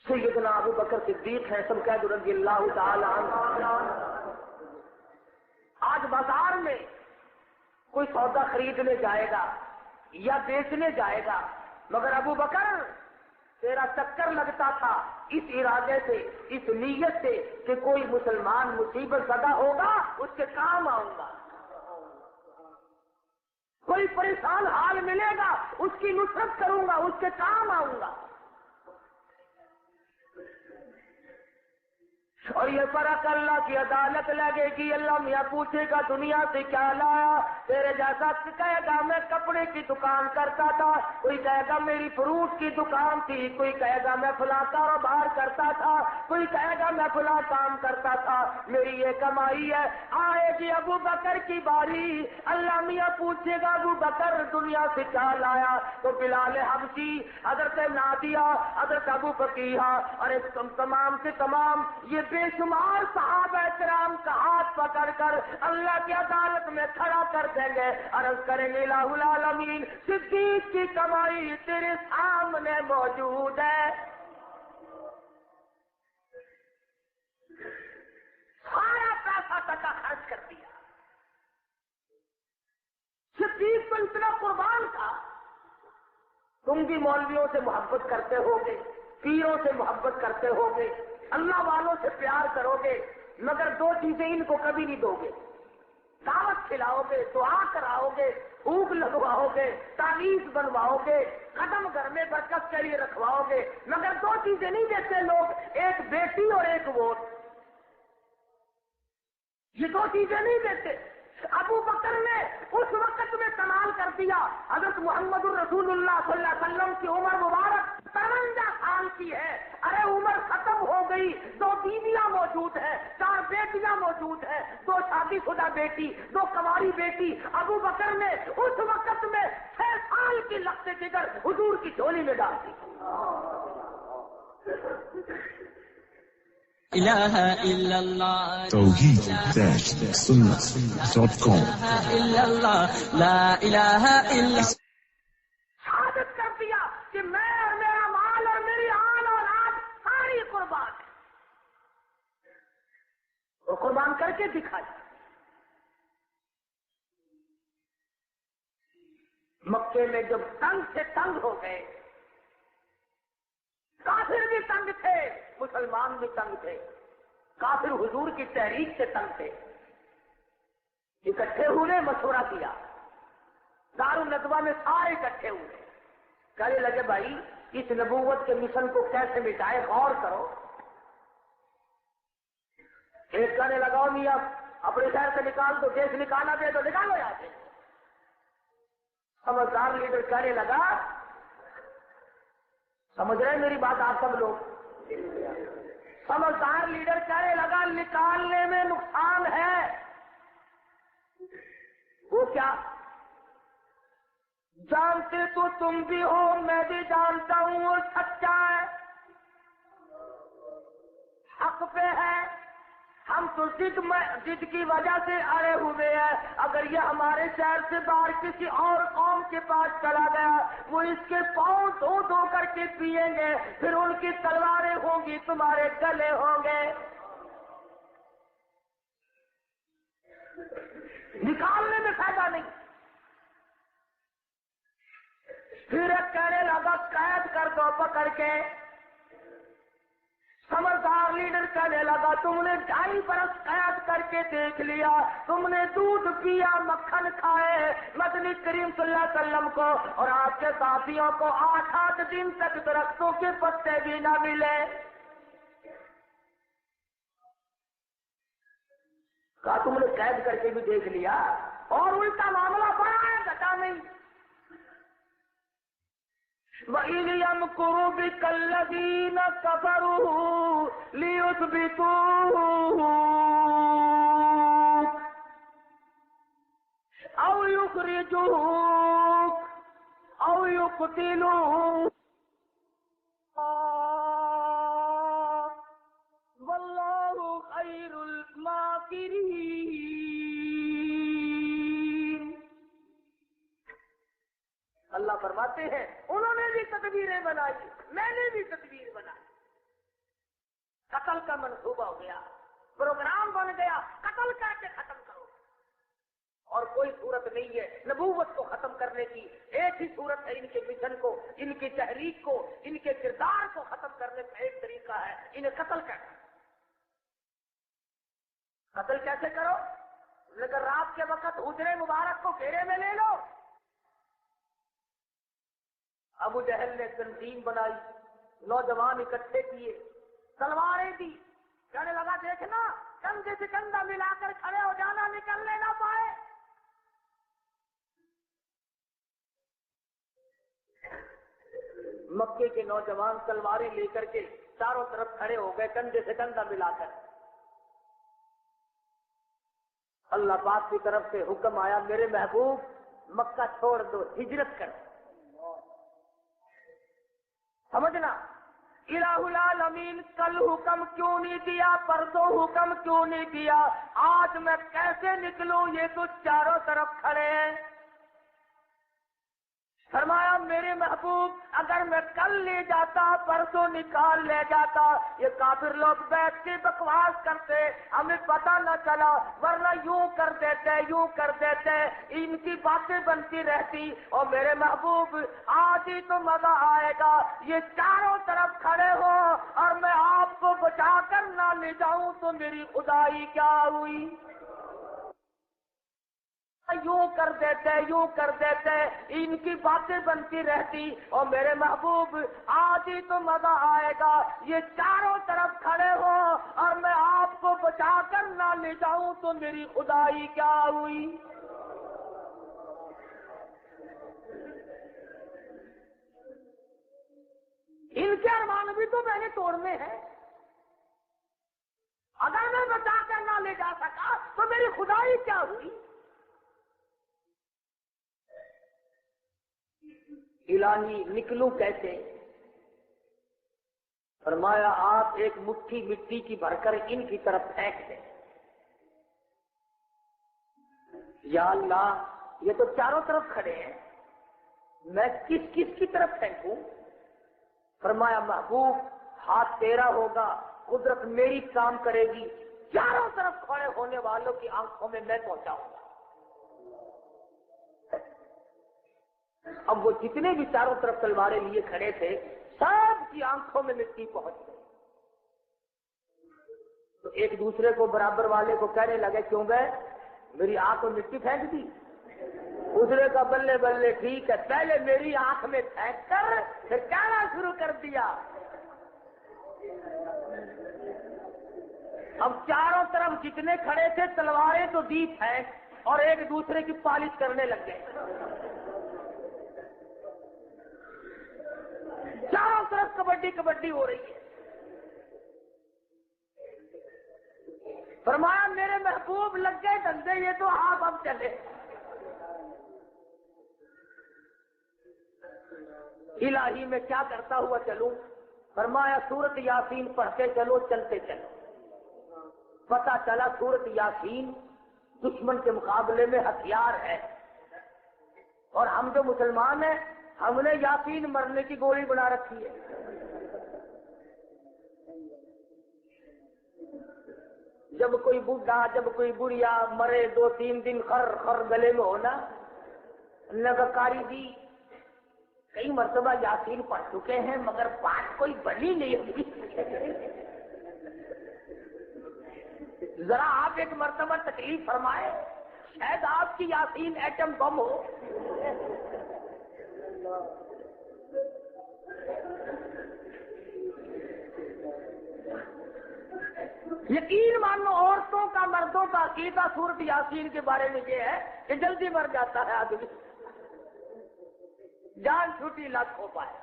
سیدنا ابو بکر صدیق ہیں، سب کہہ دو رضی اللہ تعالی عنہ۔ آج بازار میں کوئی سودا خریدنے جائے گا یا بیچنے جائے گا، مگر ابو بکر تیرا چکر لگتا تھا اس ارادے سے، اس نیت سے کہ کوئی مسلمان مصیبت زدہ ہوگا اس کے کام آؤں گا، کوئی پریشان حال ملے گا اس کی نصرت کروں گا، اس کے کام آؤں گا۔ اور یہ فرق اللہ کی عدالت لگے گی، اللہ میاں پوچھے گا دنیا سے کیا لایا؟ تیرے جیسا کہے گا میں کپڑے کی دکان کرتا تھا، کوئی کہے گا میری فروٹ کی دکان تھی، کوئی کہے گا میں فلاں کاروبار کرتا تھا، کوئی کہے گا میں فلاں کام کرتا تھا، میری یہ کمائی ہے۔ آئے گی ابو بکر کی باری، اللہ میاں پوچھے گا ابو بکر دنیا سے کیا لایا؟ تو بلال حبشی، حضرت نادیہ، حضرت ابو بکیہ اور تمام سے تمام یہ بے شمار صحابہ کرام کا ہاتھ پکڑ کر اللہ کی عدالت میں کھڑا کر دیں گے، عرض کریں گے الہ العالمین صدیق کی کمائی تیرے سامنے موجود ہے۔ سارا پیسہ ٹکا خرچ کر دیا، صدیق تو اتنا قربان تھا۔ تم بھی مولویوں سے محبت کرتے ہوگے، پیروں سے محبت کرتے ہوگے، اللہ والوں سے پیار کرو گے، مگر دو چیزیں ان کو کبھی نہیں دو گے، دعوت کھلاؤ گے، دعا کراؤ گے، بھوک لگواؤ گے، تعویذ بنواؤ گے، قدم گھر میں برکت کے لیے رکھواؤ گے، مگر دو چیزیں نہیں دیتے لوگ، ایک بیٹی اور ایک ووٹ، یہ دو چیزیں نہیں دیتے۔ ابو بکر نے اس وقت میں کمال کر دیا، حضرت محمد الرسول اللہ صلی اللہ علیہ وسلم کی عمر مبارک 53 سال کی ہے، ارے عمر ختم ہو گئی، 2 بیویاں موجود ہیں، 4 بیٹیاں موجود ہیں، 2 شادی شدہ بیٹی، 2 کنواری بیٹی۔ ابو بکر نے اس وقت میں 6 سال کی لخت جگر حضور کی جھولی میں ڈال دی۔ إله إلا الله توحید-سنت.com إلا الله لا إله إلا شہادت کر دیا کہ میں اور میرا مال اور میری آن اور آج ساری قربان ہے، اور قربان کر کے دکھایا۔ مکے میں جب تنگ سے تنگ ہو گئے، کافر بھی تنگ تھے، مسلمان بھی تنگ تھے، کافر حضور کی تحریک سے تنگ تھے، اکٹھے ہوئے، مشورہ کیا، دارالندوہ میں سارے اکٹھے ہوئے، کہنے لگے بھائی اس نبوت کے مشن کو کیسے مٹائے، غور کرو۔ ایک کہنے لگاؤ میاں اپنے شہر سے نکال دو، دیش نکالا دے تو نکالو یہاں سے۔ سمجھدار لیڈر کہنے لگا، سمجھ رہے ہیں میری بات آپ سب لوگ؟ سمجھدار لیڈر کہنے لگا نکالنے میں نقصان ہے۔ وہ کیا؟ جانتے تو تم بھی ہو، میں بھی جانتا ہوں، وہ سچا ہے، حق پہ ہے، ہم تو ضد کی وجہ سے اڑے ہوئے ہیں، اگر یہ ہمارے شہر سے باہر کسی اور قوم کے پاس چلا گیا، وہ اس کے پاؤں دھو دھو کر کے پیئیں گے، پھر ان کی تلواریں ہوں گی، تمہارے گلے ہوں گے، نکالنے میں فائدہ نہیں۔ پھر ایک کہنے لگا قید کر دو پکڑ کے۔ سمجھدار لیڈر کہنے لگا تم نے 2.5 برس قید کر کے دیکھ لیا، تم نے دودھ پیا، مکھن کھائے، مدنی کریم صلی اللہ علیہ وسلم کو اور آپ کے ساتھیوں کو 8 دن تک درختوں کے پتے بھی نہ ملے۔ کہا تم نے قید کر کے بھی دیکھ لیا، اور الٹا معاملہ بڑا ہے، گھٹا نہیں۔ وَإِذْ يَمْكُرُ بِكَ الَّذِينَ كَفَرُوا لِيُثْبِتُوكَ أَوْ يُخْرِجُوكَ أَوْ يُقْتِلُوكَ اللہ فرماتے ہیں انہوں نے بھی تدبیریں بنائی، میں نے بھی تدبیر بنائی، قتل کا منصوبہ ہو گیا، پروگرام بن گیا، قتل کر کے ختم کرو، اور کوئی صورت نہیں ہے نبوت کو ختم کرنے کی، ایک ہی صورت ہے ان کے مشن کو، ان کی تحریک کو، ان کے کردار کو ختم کرنے کا ایک طریقہ ہے انہیں قتل کرنا۔ قتل کیسے کرو؟ لیکن رات کے وقت حجرے مبارک کو گھیرے میں لے لو۔ ابو جہل نے تنظیم بنائی، نوجوان اکٹھے کیے، تلواریں دی، کہنے لگا دیکھنا کندھے سے کندھا ملا کر کھڑے ہو جانا، نکلنے نہ پائے۔ مکے کے نوجوان تلواریں لے کر کے چاروں طرف کھڑے ہو گئے کندھے سے کندھا ملا کر۔ اللہ پاک کی طرف سے حکم آیا میرے محبوب مکہ چھوڑ دو، ہجرت کر۔ سمجھنا الہ العالمین کل حکم کیوں نہیں دیا، پرسوں حکم کیوں نہیں دیا، آج میں کیسے نکلوں، یہ تو چاروں طرف کھڑے ہیں۔ فرمایا میرے محبوب اگر میں کل لے جاتا، پرسوں نکال لے جاتا، یہ کافر لوگ بیٹھ کے بکواس کرتے، ہمیں پتہ نہ چلا، ورنہ یوں کر دیتے، ان کی باتیں بنتی رہتی، اور میرے محبوب آج ہی تو مزہ آئے گا، یہ چاروں طرف کھڑے ہو اور میں آپ کو بچا کر نہ لے جاؤں تو میری خدائی کیا ہوئی۔ یوں کر دیتے، ان کی باتیں بنتی رہتی، اور میرے محبوب آج ہی تو مزہ آئے گا، یہ چاروں طرف کھڑے ہو اور میں آپ کو بچا کر نہ لے جاؤں تو میری خدائی کیا ہوئی۔ ان کے ارمان بھی تو میں نے توڑنے ہیں، اگر میں بچا کر نہ لے جا سکا تو میری خدائی کیا ہوئی۔ الہی نکلوں کیسے؟ فرمایا آپ ایک مٹھی مٹی کی بھر کر ان کی طرف پھینک دیں۔ یا اللہ یہ تو چاروں طرف کھڑے ہیں، میں کس کی طرف پھینکوں؟ فرمایا محبوب ہاتھ تیرا ہوگا، قدرت میری کام کرے گی، چاروں طرف کھڑے ہونے والوں کی آنکھوں میں میں پہنچاؤں گا۔ اب وہ جتنے بھی چاروں طرف تلواریں لیے کھڑے تھے سب کی آنکھوں میں مٹی پہنچ گئی، تو ایک دوسرے کو برابر والے کو کہنے لگے کیوں گئے میری آنکھ میں مٹی پھینک دی؟ دوسرے کا بلے بلے ٹھیک ہے، پہلے میری آنکھ میں پھینک کر پھر کہنا شروع کر دیا۔ اب چاروں طرف جتنے کھڑے تھے تلواریں تو دی پھینک اور ایک دوسرے کی پالش کرنے لگ گئے، چاروں طرف کبڈی ہو رہی ہے۔ فرمایا میرے محبوب لگ گئے دھندے، یہ تو آپ اب چلے۔ الہی میں کیا کرتا ہوا چلوں؟ فرمایا سورت یاسین پڑھتے چلو، چلتے چلو۔ پتہ چلا سورت یاسین دشمن کے مقابلے میں ہتھیار ہے، اور ہم جو مسلمان ہیں ہم نے یاسین مرنے کی گولی بنا رکھی ہے۔ جب کوئی بوڑھا جب کوئی بڑھیا مرے 2-3 دن خر گلے میں ہونا، نگکاری دی کئی مرتبہ یاسین پڑھ چکے ہیں مگر بات کوئی بنی نہیں ہوئی۔ ذرا آپ ایک مرتبہ تکلیف فرمائے، شاید آپ کی یاسین ایٹم بم ہو۔ یقین مانو عورتوں کا مردوں کا عقیدہ سورت یاسین کے بارے میں یہ ہے کہ جلدی مر جاتا ہے آدمی، جان چھوٹی لاکھ ہو پائے۔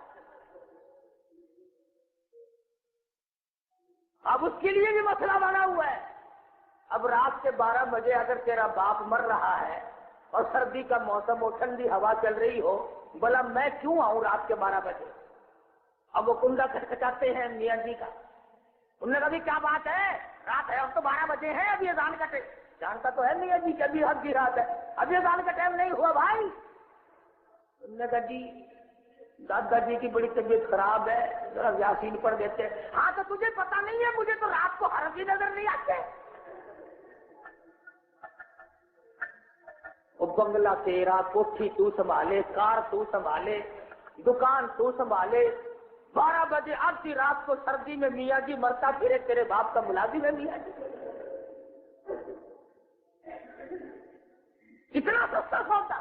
اب اس کے لیے بھی مسئلہ بنا ہوا ہے۔ اب رات کے 12 بجے اگر تیرا باپ مر رہا ہے اور سردی کا موسم ہو، ٹھنڈی ہوا چل رہی ہو، بلا میں کیوں آؤں رات کے 12 بجے؟ اب وہ کنڈا کھٹکھٹاتے ہیں میاں جی کا، انہوں نے کہا بھی کیا بات ہے، رات ہے اب تو 12 بجے ہیں، ابھی اذان کا ٹائم، جانتا تو ہے میاں جی کہ ابھی حد کی رات ہے، ابھی اذان کا ٹائم نہیں ہوا بھائی۔ نے کہا جی دادا جی کی بڑی طبیعت خراب ہے، ذرا یاسین پڑھ دیتے ہیں۔ ہاں تو تجھے پتا نہیں ہے، مجھے تو رات کو حرف بھی نظر نہیں آتے۔ وہ بنگلہ تیرا، کوٹھی تو سنبھالے، کار تو سنبھالے، دکان تو سنبھالے، 12 بجے آدھی رات کو سردی میں میاں جی مرتا پھرے، تیرے باپ کا ملازم ہے میاں جی۔ اتنا سستا سودا،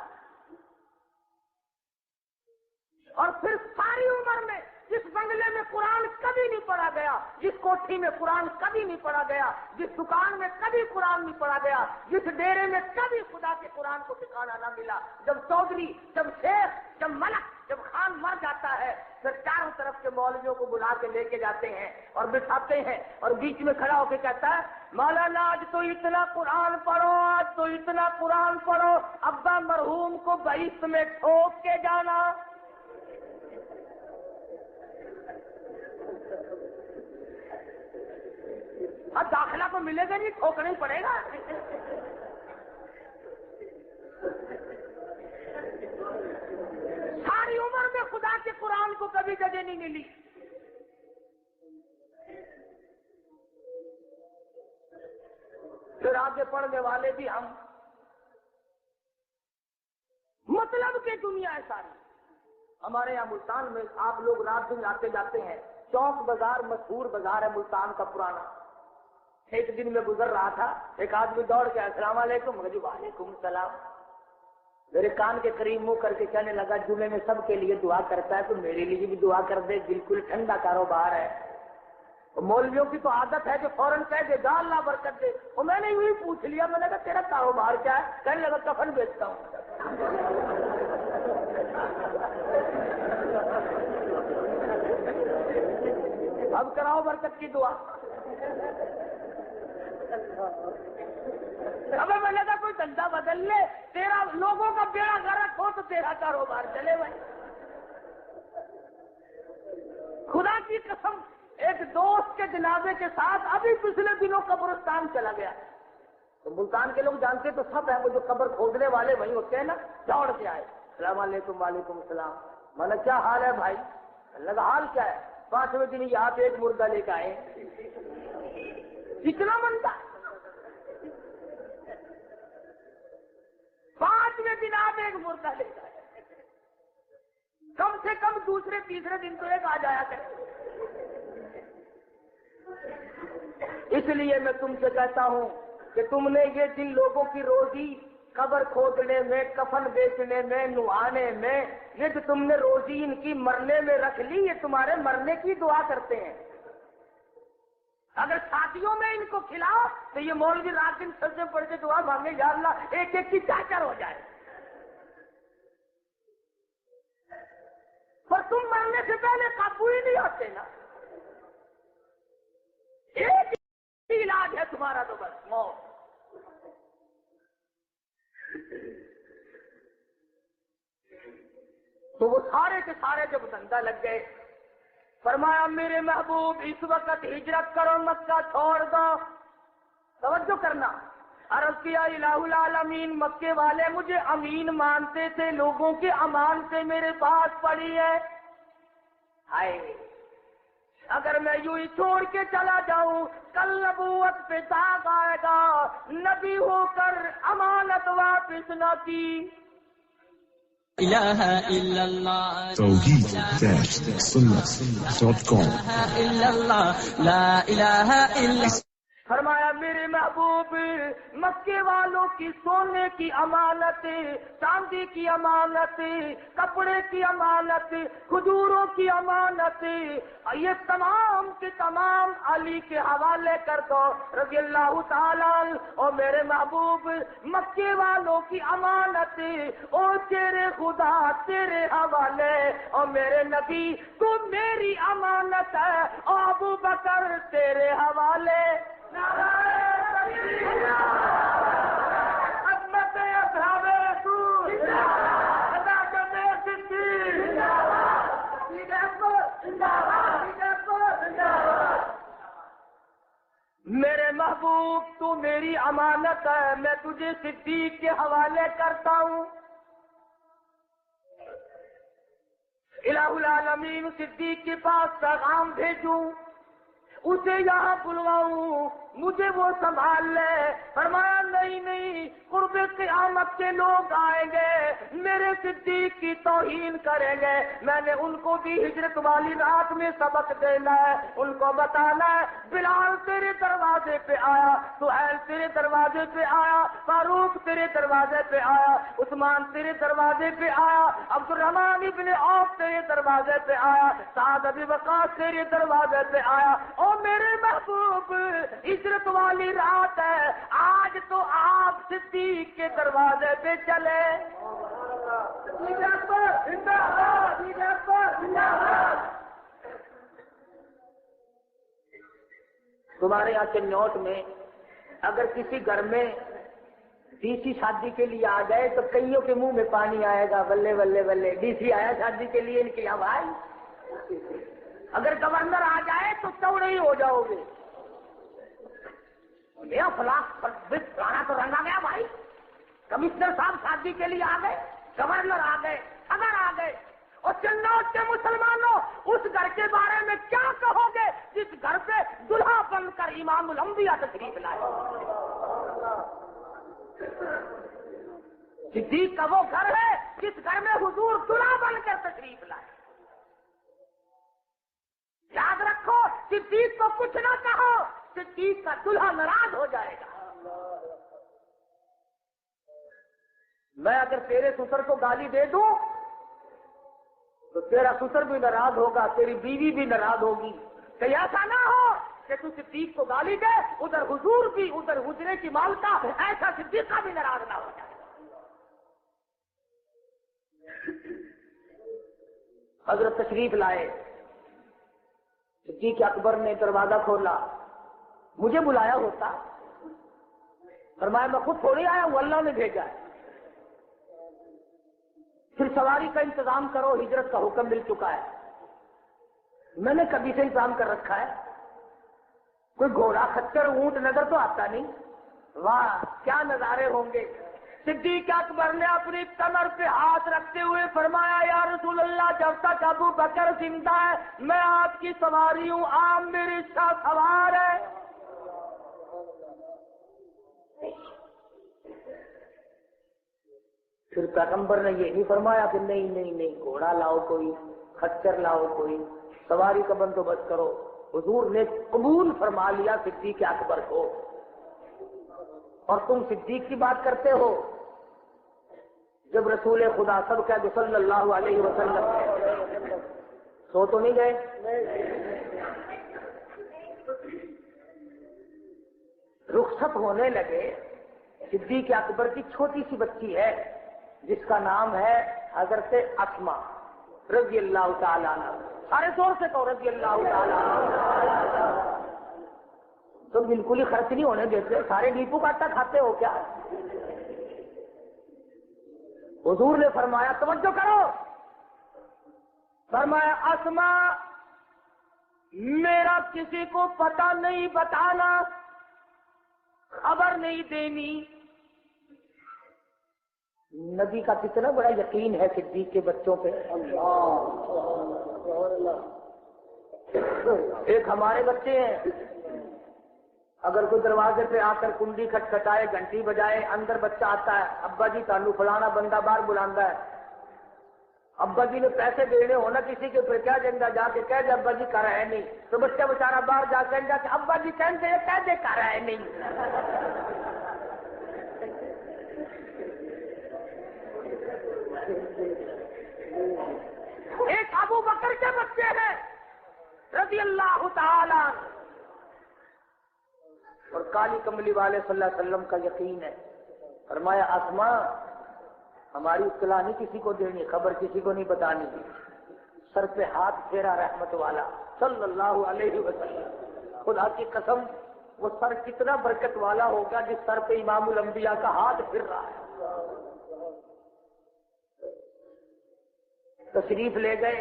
اور پھر ساری عمر میں جس بنگلے میں قرآن کبھی نہیں پڑھا گیا، جس کوٹھی میں قرآن کبھی نہیں پڑھا گیا، جس دکان میں کبھی قرآن نہیں پڑھا گیا، جس ڈیرے میں کبھی خدا کے قرآن کو ٹھکانا نہ ملا، جب چودھری، جب شیخ، جب ملک، جب خان مر جاتا ہے، پھر چاروں طرف کے مولویوں کو بلا کے لے کے جاتے ہیں اور بٹھاتے ہیں، اور بیچ میں کھڑا ہو کے کہتا ہے مولانا آج تو اتنا قرآن پڑھو، آج تو اتنا قرآن پڑھو، ابا مرحوم کو بہشت میں ٹھوک کے جانا۔ اب داخلہ تو ملے گا نہیں، ٹھوکنا ہی پڑے گا۔ ساری عمر میں خدا کے قرآن کو کبھی جگہ نہیں ملی۔ پھر آگے پڑھنے والے بھی ہم، مطلب کہ دنیا ہے ساری۔ ہمارے یہاں ملتان میں آپ لوگ رات دن آتے جاتے ہیں، چوک بازار مشہور بازار ہے ملتان کا پرانا۔ ایک دن میں گزر رہا تھا، ایک آدمی دوڑ کے السلام علیکم، مجھے وعلیکم السلام، میرے کان کے قریب منہ کر کے کہنے لگا جمعے میں سب کے لیے دعا کرتا ہے تو میرے لیے بھی دعا کر دے، بالکل ٹھنڈا کاروبار ہے۔ مولویوں کی تو عادت ہے کہ فوراً کہہ دے گا اللہ برکت دے۔ اور میں نے یوں ہی پوچھ لیا، میں نے کہا تیرا کاروبار کیا ہے؟ کہنے لگا کفن بیچتا ہوں۔ اب کراؤ برکت کی دعا۔ اب میں نے کہا کوئی دھندا بدل لے، تیرا لوگوں کا بیڑا غرق ہو تو تیرا کاروبار چلے بھائی۔ خدا کی قسم، ایک دوست کے جنازے کے ساتھ ابھی پچھلے دنوں قبرستان چلا گیا۔ تو ملتان کے لوگ جانتے تو سب ہیں، وہ جو قبر کھودنے والے وہی ہوتے ہیں نا، دوڑ کے آئے، السلام علیکم، وعلیکم السلام۔ میں نے کیا حال ہے بھائی؟ لگا حال کیا ہے؟ 5ویں دن یہاں پہ ایک مردہ لے کے آئے، کتنا بنتا؟ 5ویں دن آپ ایک مردہ لے کے آئے، کم سے کم دوسرے تیسرے دن تو ایک آ جایا کرے۔ اس لیے میں تم سے کہتا ہوں کہ تم نے یہ جن لوگوں کی روزی قبر کھودنے میں، کفن بیچنے میں، نہانے میں، یہ جو تم نے روزی ان کی مرنے میں رکھ لی، یہ تمہارے مرنے کی دعا کرتے ہیں۔ اگر شادیوں میں ان کو کھلاؤ تو یہ مولوی رات دن سجدے پڑھ کے دعا مانگے یا اللہ ایک ایک کی چاچر ہو جائے۔ پر تم مرنے سے پہلے قابو ہی نہیں ہوتے نا۔ ایک ہی علاج ہے تمہارا تو بس موت۔ تو وہ سارے کے سارے جب دھندا لگ گئے، فرمایا میرے محبوب اس وقت ہجرت کرو، مکہ چھوڑ دو۔ توجہ کرنا، عرض کیا الہ العالمین، مکے والے مجھے امین مانتے تھے، لوگوں کے امان سے میرے پاس پڑی ہے۔ ہائے اگر میں یوں ہی چھوڑ کے چلا جاؤں، کل نبوت پہ داغ آئے گا، نبی ہو کر امانت واپس نہ کی۔ إله إلا الله توحید-سنت.com إلا الله لا إله إلا فرمایا میرے محبوب مکے والوں کی سونے کی امانت، چاندی کی امانت، کپڑے کی امانت، کھجوروں کی امانت، یہ تمام کے تمام علی کے حوالے کر دو رضی اللہ تعالیٰ عنہ۔ اور میرے محبوب مکے والوں کی امانت اور تیرے خدا تیرے حوالے، اور میرے نبی تو میری امانت ہے، اور ابو بکر تیرے حوالے۔ میرے محبوب تو میری امانت ہے، میں تجھے صدیق کے حوالے کرتا ہوں۔ الہ العالمین صدیق کے پاس پیغام بھیجوں، اسے یہاں بلواؤں، مجھے وہ سنبھال لے؟ فرمایا نہیں نہیں، قرب قیامت کے لوگ آئیں گے، میرے صدیق کی توہین کریں گے، میں نے ان کو بھی ہجرت والی رات میں سبق دینا ہے، ان کو بتانا ہے بلال تیرے دروازے پہ آیا، سہیل تیرے دروازے پہ آیا، فاروق تیرے دروازے پہ آیا، عثمان تیرے دروازے پہ آیا، عبد الرحمن ابن عوف تیرے دروازے پہ آیا، سعد ابی وقاص تیرے دروازے پہ آیا، اور میرے محبوب ہجرت والی رات ہے، آج تو آپ صدیق کے دروازے پہ چلے۔ تمہارے یہاں کے نوٹ میں اگر کسی گھر میں ڈی سی شادی کے لیے آ جائے تو کئیوں کے منہ میں پانی آئے گا، بلے بلے بلے، ڈی سی آیا شادی کے لیے، ان کے یہاں بھائی۔ اگر گورنر آ جائے تو چوڑے ہی ہو جاؤ گے، فلانا تو رنگا گیا بھائی، کمشنر صاحب شادی کے لیے آ گئے، گورنر آ گئے، صدر آ گئے، اور چنوٹ کے مسلمانوں اس گھر کے بارے میں کیا کہو گے جس گھر پہ دلہا بن کر امام الانبیاء تشریف لائے؟ صدیق کا وہ گھر ہے جس گھر میں حضور دلہا بن کر تشریف لائے۔ یاد رکھو، صدیق کو کچھ نہ کہو، صدیق کا دلہا ناراض ہو جائے گا۔ میں اگر تیرے سسر کو گالی دے دوں تو تیرا سسر بھی ناراض ہوگا، تیری بیوی بھی ناراض ہوگی، کہ ایسا نہ ہو کہ تو صدیق کو گالی دے، ادھر حضور بھی، ادھر حجرے کی مالکہ، ایسا صدیق کا بھی ناراض نہ ہو جائے۔ حضرت تشریف لائے، صدیق اکبر نے دروازہ کھولا، مجھے بلایا ہوتا، فرمایا میں خود تھوڑی آیا ہوں، اللہ نے بھیجا ہے، پھر سواری کا انتظام کرو، ہجرت کا حکم مل چکا ہے، میں نے کبھی سے انتظام کر رکھا ہے، کوئی گھوڑا خچر اونٹ نظر تو آتا نہیں، واہ کیا نظارے ہوں گے۔ صدیق اکبر نے اپنی کمر پہ ہاتھ رکھتے ہوئے فرمایا یا رسول اللہ، جب تک ابو بکر زندہ ہے میں آپ کی سواری ہوں، آپ میری شاہ سوار ہے۔ پھر پیغمبر نے یہ نہیں فرمایا کہ نہیں نہیں نہیں گھوڑا لاؤ، کوئی خچر لاؤ، کوئی سواری کا بندوبست کرو، حضور نے قبول فرما لیا صدیق اکبر کو۔ اور تم صدیق کی بات کرتے ہو جب رسول خدا سب کہہ دو صلی اللہ علیہ وسلم، سو تو نہیں گئے؟ رخصت ہونے لگے، صدیق اکبر کی چھوٹی سی بچی ہے جس کا نام ہے حضرت اسما رضی اللہ تعالیٰ عنہ، سارے زور سے کہو رضی اللہ تعالیٰ عنہ۔ تم بالکل ہی خرچ نہیں ہونے دیتے، سارے ڈیپو کا آٹا کھاتے ہو کیا؟ حضور نے فرمایا توجہ کرو، فرمایا اسما میرا کسی کو پتہ نہیں بتانا، خبر نہیں دینی۔ نبی کا کتنا بڑا یقین ہے صدیق کے بچوں پہ۔ ایک ہمارے بچے ہیں، اگر کوئی دروازے پہ آ کر کنڈی کھٹکھٹائے، گھنٹی بجائے، اندر بچہ آتا ہے، ابا جی تانو فلانا بندہ باہر بلاندہ ہے، ابا جی نے پیسے دینے ہونا کسی کے پھر کیا جنگا جا کے کہہ دے ابا جی کر ہے نہیں، تو بچہ بچارا باہر جا کے ابا جی کہہ دے کر ہے نہیں۔ ایک ابو بکر کے بچے ہیں رضی اللہ تعالی، اور کالی کملی والے صلی اللہ علیہ وسلم کا یقین ہے، فرمایا اسما ہماری اطلاع نہیں کسی کو دینی، خبر کسی کو نہیں بتانی۔ سر پہ ہاتھ پھیرا رحمت والا صلی اللہ علیہ وسلم، خدا کی قسم وہ سر کتنا برکت والا ہوگا جس سر پہ امام الانبیاء کا ہاتھ پھر رہا ہے۔ تشریف لے گئے۔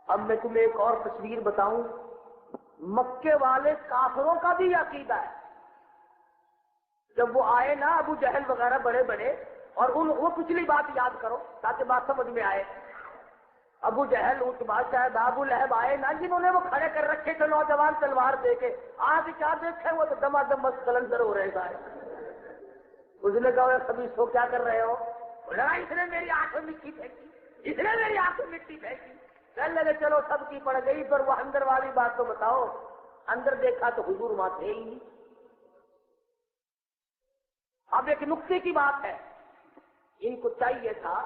اب میں تمہیں ایک اور تصویر بتاؤں، مکے والے کافروں کا بھی عقیدہ ہے، جب وہ آئے نا ابو جہل وغیرہ بڑے بڑے، اور وہ پچھلی بات یاد کرو تاکہ بات سمجھ میں آئے. ابو جہل اتبا شاید ابو لہب آئے نا جنہوں نے وہ کھڑے کر رکھے تھے نوجوان تلوار دے کے, آج کیا دیکھے وہ تو دما دم مست کلندر ہو رہے گا. اس نے کہا کبھی سو کیا کر رہے ہو؟ اس نے میری آنکھ میں مٹی پھینکی, اس نے میری آنکھ میں مٹی پھینکی. کہنے لگے چلو سب کی پڑ گئی, پر وہ اندر والی بات تو بتاؤ. اندر دیکھا تو حضور وہاں تھے ہی نہیں. اب ایک نقطے کی بات ہے, ان کو چاہیے تھا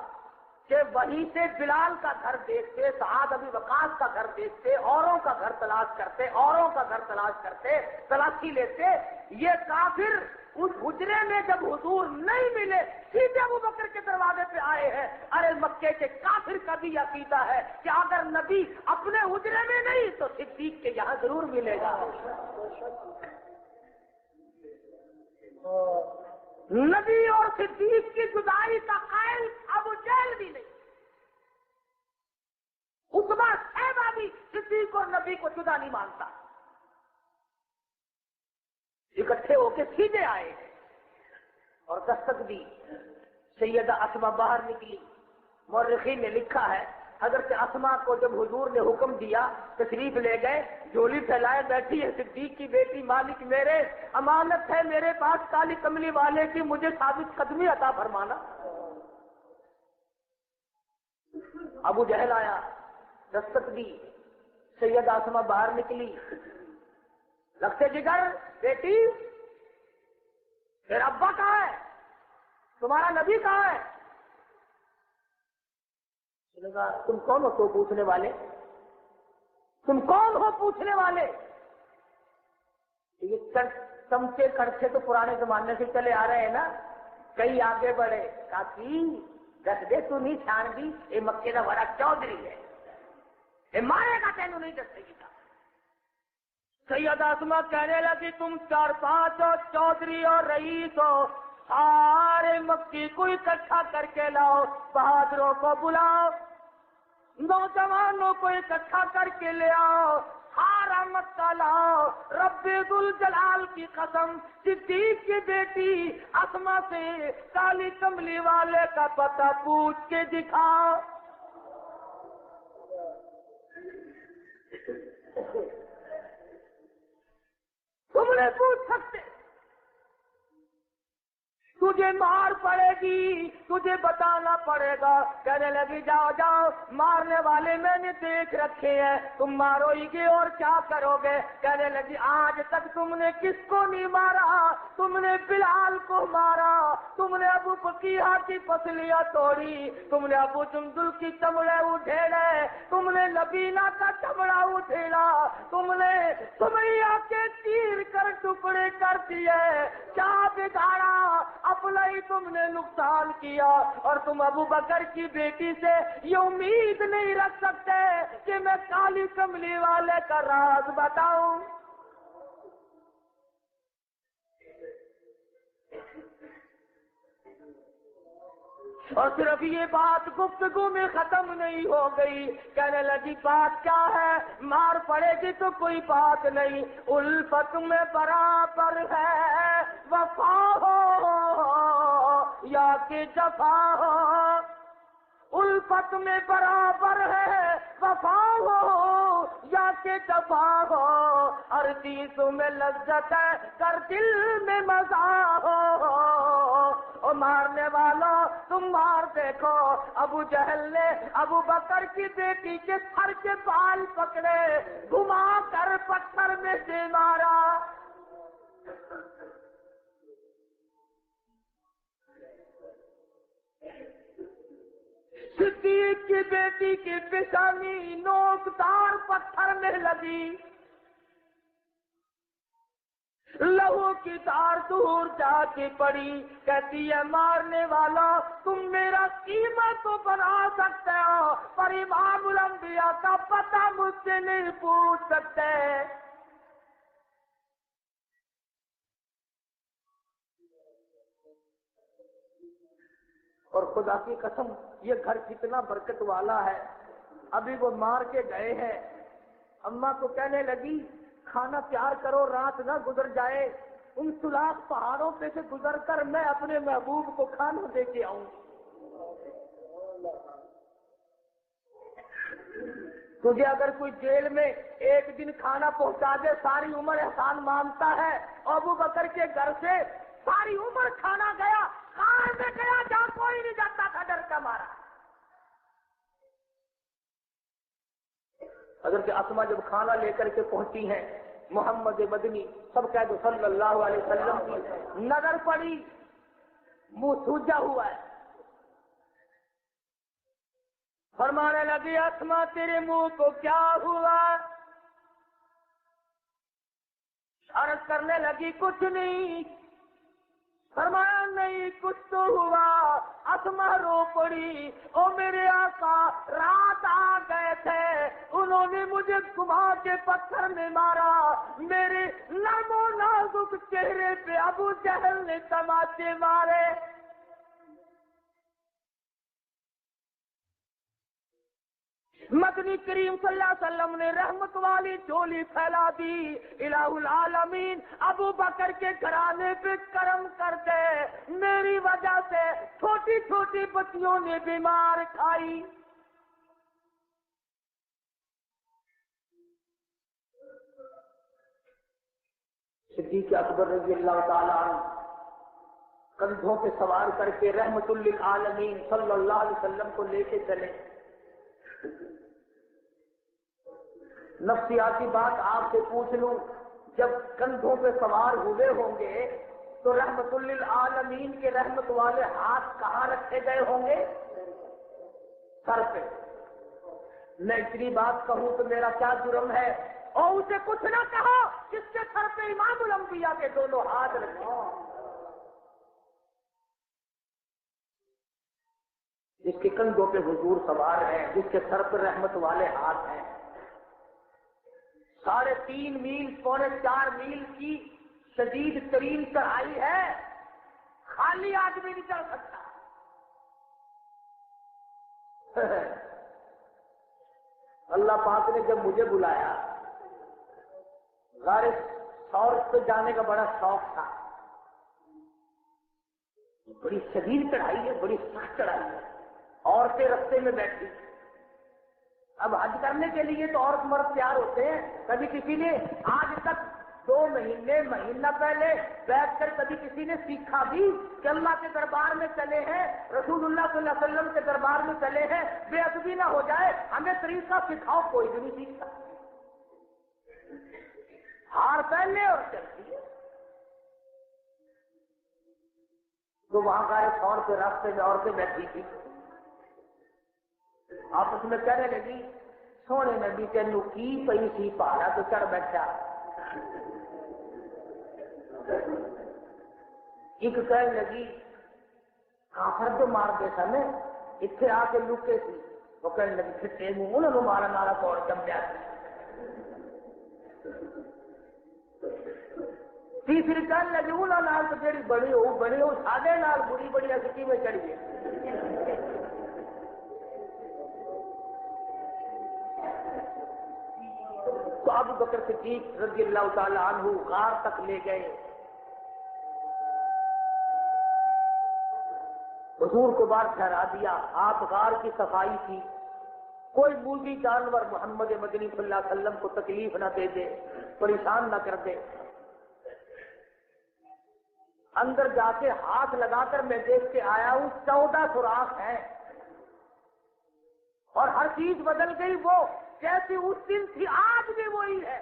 کہ وہیں سے بلال کا گھر دیکھتے, سعد ابی وقاص کا گھر دیکھتے, اوروں کا گھر تلاش کرتے, اوروں کا گھر تلاش کرتے, تلاشی لیتے. یہ کافر اس حجرے میں جب حضور نہیں ملے سیدھے ابو بکر کے دروازے پہ آئے ہیں. ارے مکے کے کافر کا بھی عقیدہ ہے کہ اگر نبی اپنے حجرے میں نہیں تو صدیق کے یہاں ضرور ملے گا. نبی اور صدیق کی جدائی کا قائل ابو جہل بھی نہیں. عتبہ شیبہ بھی صدیق اور نبی کو جدا نہیں مانتا. اکٹھے ہو کے سیدھے آئے اور دستک دی. سیدہ اسماء باہر نکلی. مورخین نے لکھا ہے حضرت اسماء کو جب حضور نے حکم دیا تشریف لے گئے, جھولی پھیلائے بیٹھی ہے صدیق کی بیٹی, مالک میرے امانت ہے میرے پاس کالی کملی والے کی, مجھے ثابت قدمی عطا فرمانا. ابو جہل آیا, دستک دی. سیدہ اسماء باہر نکلی. لگتے جگر بیٹی, پھر ابا کہاں ہے, تمہارا نبی کہاں ہے؟ تم کون ہو تو پوچھنے والے, تم کون ہو پوچھنے والے؟ یہ چمچے کڑچے تو پرانے زمانے سے چلے آ رہے ہیں نا. کئی آگے بڑھے, کافی دس دے تو نہیں چھان دی, یہ مکے کا بڑا چودھری ہے, یہ مارے گا تینوں نہیں دسے گی. سیدہ اسماء کہنے لگی تم 4-5 چودھری اور رئیس ہو, سارے مکی کو اکٹھا کر کے لاؤ, بہادروں کو بلاؤ, نوجوانوں کو اکٹھا کر کے لے آؤ, سارا مکہ لاؤ. رب ذوالجلال کی قسم صدیق کی بیٹی اسماء سے کالی کملی والے کا پتہ پوچھ کے دکھاؤ. تم نے پوچھ سکتے, تجھے مار پڑے گی, تجھے بتانا پڑے گا. کہنے لگی جاؤ جاؤ, مارنے والے میں نے دیکھ رکھے ہیں, تم مارو گے اور کیا کرو گے؟ کہنے لگی آج تک تم نے کس کو نہیں مارا, تم نے بلال کو مارا, تم نے ابو بکیہ کی پسلیاں توڑی, تم نے ابو جندل کی چمڑے اٹھیڑے, تم نے نبینا کا چمڑا اٹھیڑا, تم نے سمیہ کے چیر کر ٹکڑے کر دیے. کیا بگاڑا؟ اپنا ہی تم نے نقصان کیا. اور تم ابو بکر کی بیٹی سے یہ امید نہیں رکھ سکتے کہ میں کالی کملی والے کا راز بتاؤں. اور صرف یہ بات گفتگو میں ختم نہیں ہو گئی. کہنے لگی بات کیا ہے؟ مار پڑے گی تو کوئی بات نہیں, الفت میں برابر ہے وفا ہو یا کہ جفا ہو. الفت میں برابر ہے وفا ہو یا کہ جفا ہو, ہر چیز میں لذت ہے کر دل میں مزہ ہو. اور مارنے والوں تم مار دیکھو, ابو جہل نے ابو بکر کی بیٹی کے سر کے بال پکڑے, گھما کر پتھر میں سے مارا. صدیق کی بیٹی کی پیشانی نوکدار پتھر میں لگی, لہو کی دار دور جا کے پڑی. کہتی ہے مارنے والا تم میرا قیمت تو بنا سکتے ہو, پر امام الانبیاء کا پتہ مجھ سے نہیں پوچھ سکتے. اور خدا کی قسم یہ گھر کتنا برکت والا ہے. ابھی وہ مار کے گئے ہیں, اماں کو کہنے لگی کھانا تیار کرو رات نہ گزر جائے. ان سلاخ پہاڑوں پہ سے گزر کر میں اپنے محبوب کو کھانا دے کے آؤں. تجھے اگر کوئی جیل میں ایک دن کھانا پہنچا دے ساری عمر احسان مانتا ہے. ابو بکر کے گھر سے ساری عمر کھانا گیا، کار میں گیا جہاں کوئی نہیں جاتا تھا ڈر کا مارا. حضرت اسما جب کھانا لے کر کے پہنچی ہیں محمد مدنی سب کہہ دو صلی اللہ علیہ وسلم کی نظر پڑی، منہ سوجا ہوا ہے. فرمانے لگی اسما تیرے منہ کو کیا ہوا؟ عرض کرنے لگی کچھ نہیں. فرمایا نہیں کچھ تو ہوا. اسما رو پڑی، او میرے آقا رات آ گئے تھے، انہوں نے مجھے گھما کے پتھر میں مارا، میرے نرم و نازک چہرے پہ ابو جہل نے تماچے مارے. مدنی کریم صلی اللہ علیہ وسلم نے رحمت والی چولی پھیلا دی. الہ العالمین ابو بکر کے گھرانے پہ کرم کر دے، میری وجہ سے چھوٹی چھوٹی بچیوں نے بیمار کھائی. صدیق اکبر رضی اللہ تعالیٰ عنہ کندھوں پہ سوار کر کے رحمت للعالمین صلی اللہ علیہ وسلم کو لے کے چلے. نفسیاتی بات آپ سے پوچھ لوں، جب کندھوں پہ سوار ہوئے ہوں گے تو رحمت للعالمین کے رحمت والے ہاتھ کہاں رکھے گئے ہوں گے؟ سر پہ. میں اتنی بات کہوں تو میرا کیا جرم ہے؟ اور اسے کچھ نہ کہو جس کے سر پہ امام الانبیاء کے دونوں ہاتھ رکھے، جس کے کندھوں پہ حضور سوار ہیں، جس کے سر پر رحمت والے ہاتھ ہیں. 3.5 میل 4.25 میل کی شدید ترین چڑھائی ہے، خالی آدمی نہیں چڑھ سکتا. اللہ پاک نے جب مجھے بلایا، غار ثور پہ جانے کا بڑا شوق تھا. بڑی شدید چڑھائی ہے، بڑی سخت چڑھائی ہے، عورتیں رستے میں بیٹھی. اب حج کرنے کے لیے تو عورت مرد تیار ہوتے ہیں. کبھی کسی نے آج تک 2 مہینہ پہلے بیٹھ کر کبھی کسی نے سیکھا بھی کہ اللہ کے دربار میں چلے ہیں، رسول اللہ صلی اللہ علیہ وسلم کے دربار میں چلے ہیں، بے ادبی نہ ہو جائے، ہمیں طریقہ سکھاؤ. کوئی بھی نہیں سیکھتا، ہار پہننے اور چلتی ہے. تو وہاں غار ثور کے راستے میں عورتیں بیٹھی تھی، آپس میں کہنے لگی سونے نبی تینوں کی پئی سی پہاڑا تو چڑھ بیٹھا. ایک کہنے لگی کافر تو مار دے سن اتنے آ کے لکے سی. وہ کہنے لگی پھٹے منہ انہوں نے مارن والا کون جمیا. تیسری کہنے لگی انہوں نے تو جیڑی بڑی ہو سادے نال بری بڑی سٹی میں چڑھ گئی. تو ابو بکر صدیق رضی اللہ تعالیٰ عنہ غار تک لے گئے. حضور کو باہر ٹھہرا دیا. آپ غار کی صفائی کی، کوئی موذی جانور محمد مدنی صلی اللہ علیہ وسلم کو تکلیف نہ دے دے، پریشان نہ کر دے. اندر جا کے ہاتھ لگا کر میں دیکھ کے آیا ہوں 14 سوراخ ہیں، اور ہر چیز بدل گئی. وہ جیسی اس دن تھی آج بھی وہی ہے.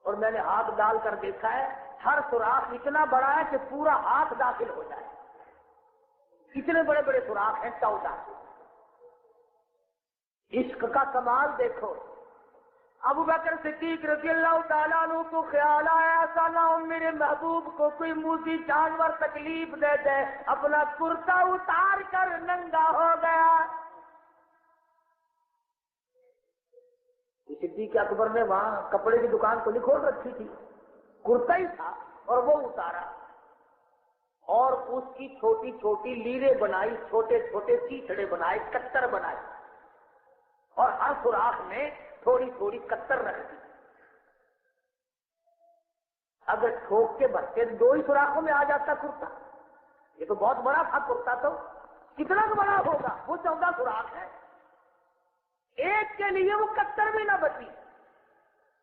اور میں نے ہاتھ ڈال کر دیکھا ہے، ہر سوراخ اتنا بڑا ہے کہ پورا ہاتھ داخل ہو جائے. اتنے بڑے بڑے سوراخ ہیں 14. عشق کا کمال دیکھو. ابو بکر صدیق رضی اللہ تعالیٰ عنہ کو خیال آیا ایسا نہ ہو میرے محبوب کو کوئی موذی جانور تکلیف دے دے. اپنا کرتا اتار کر ننگا ہو گیا. صدیق اکبر نے وہاں کپڑے کی دکان تو نہیں کھول رکھی تھی، کرتا ہی تھا اور وہ اتارا، اور اس کی چھوٹی چھوٹی لیریں بنائی، چھوٹے چھوٹے چیچڑے بنائے، کتر بنائے، اور ہر سوراخ میں تھوڑی تھوڑی کتر رکھ دی. اگر ٹھوک کے بھرتے 2 ہی سوراخوں میں آ جاتا کرتا. یہ تو بہت بڑا تھا کرتا. تو کتنا بڑا ہوگا؟ وہ 14 سوراخ ہے. ایک کے لیے وہ 71 بھی نہ بچی.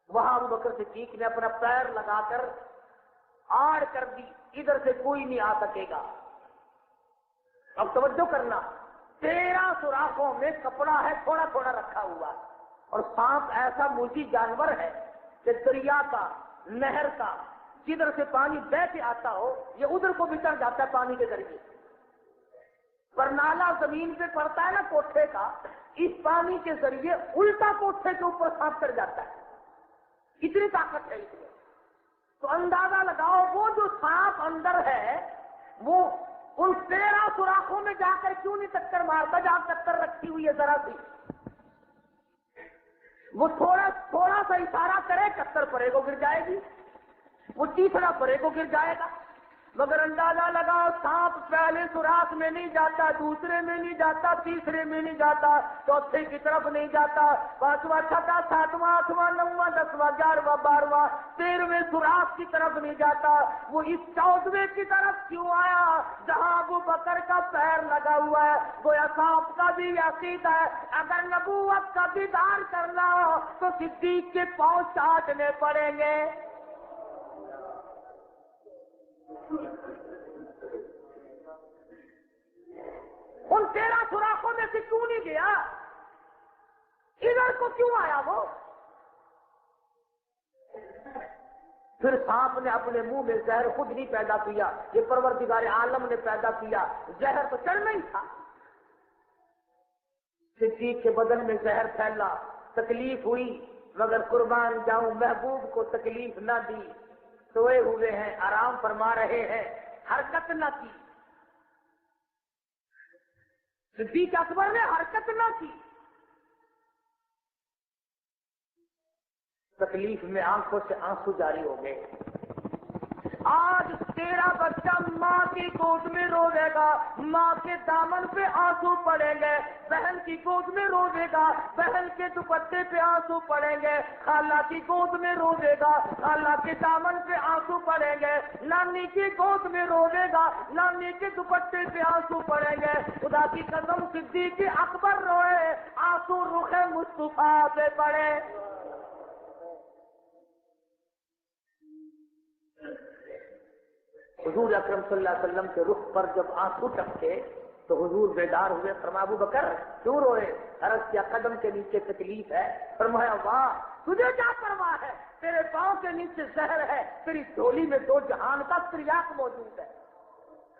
وہاں ابو بکر صدیق نے اپنا پیر لگا کر آڑ کر دی، ادھر سے کوئی نہیں آ سکے گا. اب توجہ کرنا، 13 سوراخوں میں کپڑا ہے تھوڑا تھوڑا رکھا ہوا، اور سانپ ایسا موذی جانور ہے کہ دریا کا، نہر کا، جدھر سے پانی بہ کے آتا ہو یہ ادھر کو بھی چڑھ جاتا ہے پانی کے ذریعے. پر نالا زمین پہ پڑتا ہے نا کوٹھے کا، اس پانی کے ذریعے الٹا کوٹھے کے اوپر سانپ چڑھ جاتا ہے. اتنی طاقت ہے اس میں. تو اندازہ لگاؤ وہ جو سانپ اندر ہے وہ ان 13 سوراخوں میں جا کر کیوں نہیں ٹکر مارتا جہاں ٹکر رکھی ہوئی ہے ذرا سی. وہ تھوڑا سا اشارہ کرے ٹکر پڑے کو گر جائے گی، وہ تیسرا پڑے کو گر جائے گا. مگر اندازہ لگاؤ سانپ پہلے سوراخ میں نہیں جاتا، دوسرے میں نہیں جاتا، تیسرے میں نہیں جاتا، چوتھے کی طرف نہیں جاتا، 5واں 6واں 7واں 8واں 9واں 10واں 11واں 12واں 13ویں سوراخ کی طرف نہیں جاتا. وہ اس 14ویں کی طرف کیوں آیا جہاں ابو بکر کا پیر لگا ہوا ہے؟ گویا سانپ کا بھی عقیدہ ہے اگر نبوت کا دیدار کرنا ہو تو صدیق کے پاؤں چاٹنے پڑیں گے. ان 13 سوراخوں میں سے کیوں نہیں گیا؟ ادھر کو کیوں آیا وہ؟ پھر سانپ نے اپنے منہ میں زہر خود نہیں پیدا کیا، یہ پروردگار عالم نے پیدا کیا. زہر تو چڑھنا ہی تھا. صدیق کے بدن میں زہر پھیلا، تکلیف ہوئی، مگر قربان جاؤں محبوب کو تکلیف نہ دی. سوئے ہوئے ہیں، آرام فرما رہے ہیں، حرکت نہ کی. صدیق اکبر نے حرکت نہ کی. تکلیف میں آنکھوں سے آنسو جاری ہو گئے. آج تیرا بچہ ماں کی گود میں روے گا، ماں کے دامن پہ آنسو پڑیں گے. بہن کی گود میں روے گا، بہن کے دوپٹے پہ آنسو پڑیں گے. خالہ کی گود میں روے گا، خالہ کے دامن پہ آنسو پڑیں گے. نانی کی گود میں روے گا، نانی کے دوپٹے پہ آنسو پڑیں گے. خدا کی قسم صدیق اکبر روئے، آنسو رخ مصطفیٰ پہ پڑے. حضور اکرم صلی اللہ علیہ وسلم کے رخ پر جب آنسو ٹپکے تو حضور بیدار ہوئے. فرمایا ابو بکر کیوں روئے؟ عرض کیا قدم کے نیچے تکلیف ہے؟ فرمایا واہ تجھے کیا پرواہ ہے، تیرے پاؤں کے نیچے زہر ہے، تیری جھولی میں 2 جہان کا تریاق موجود ہے.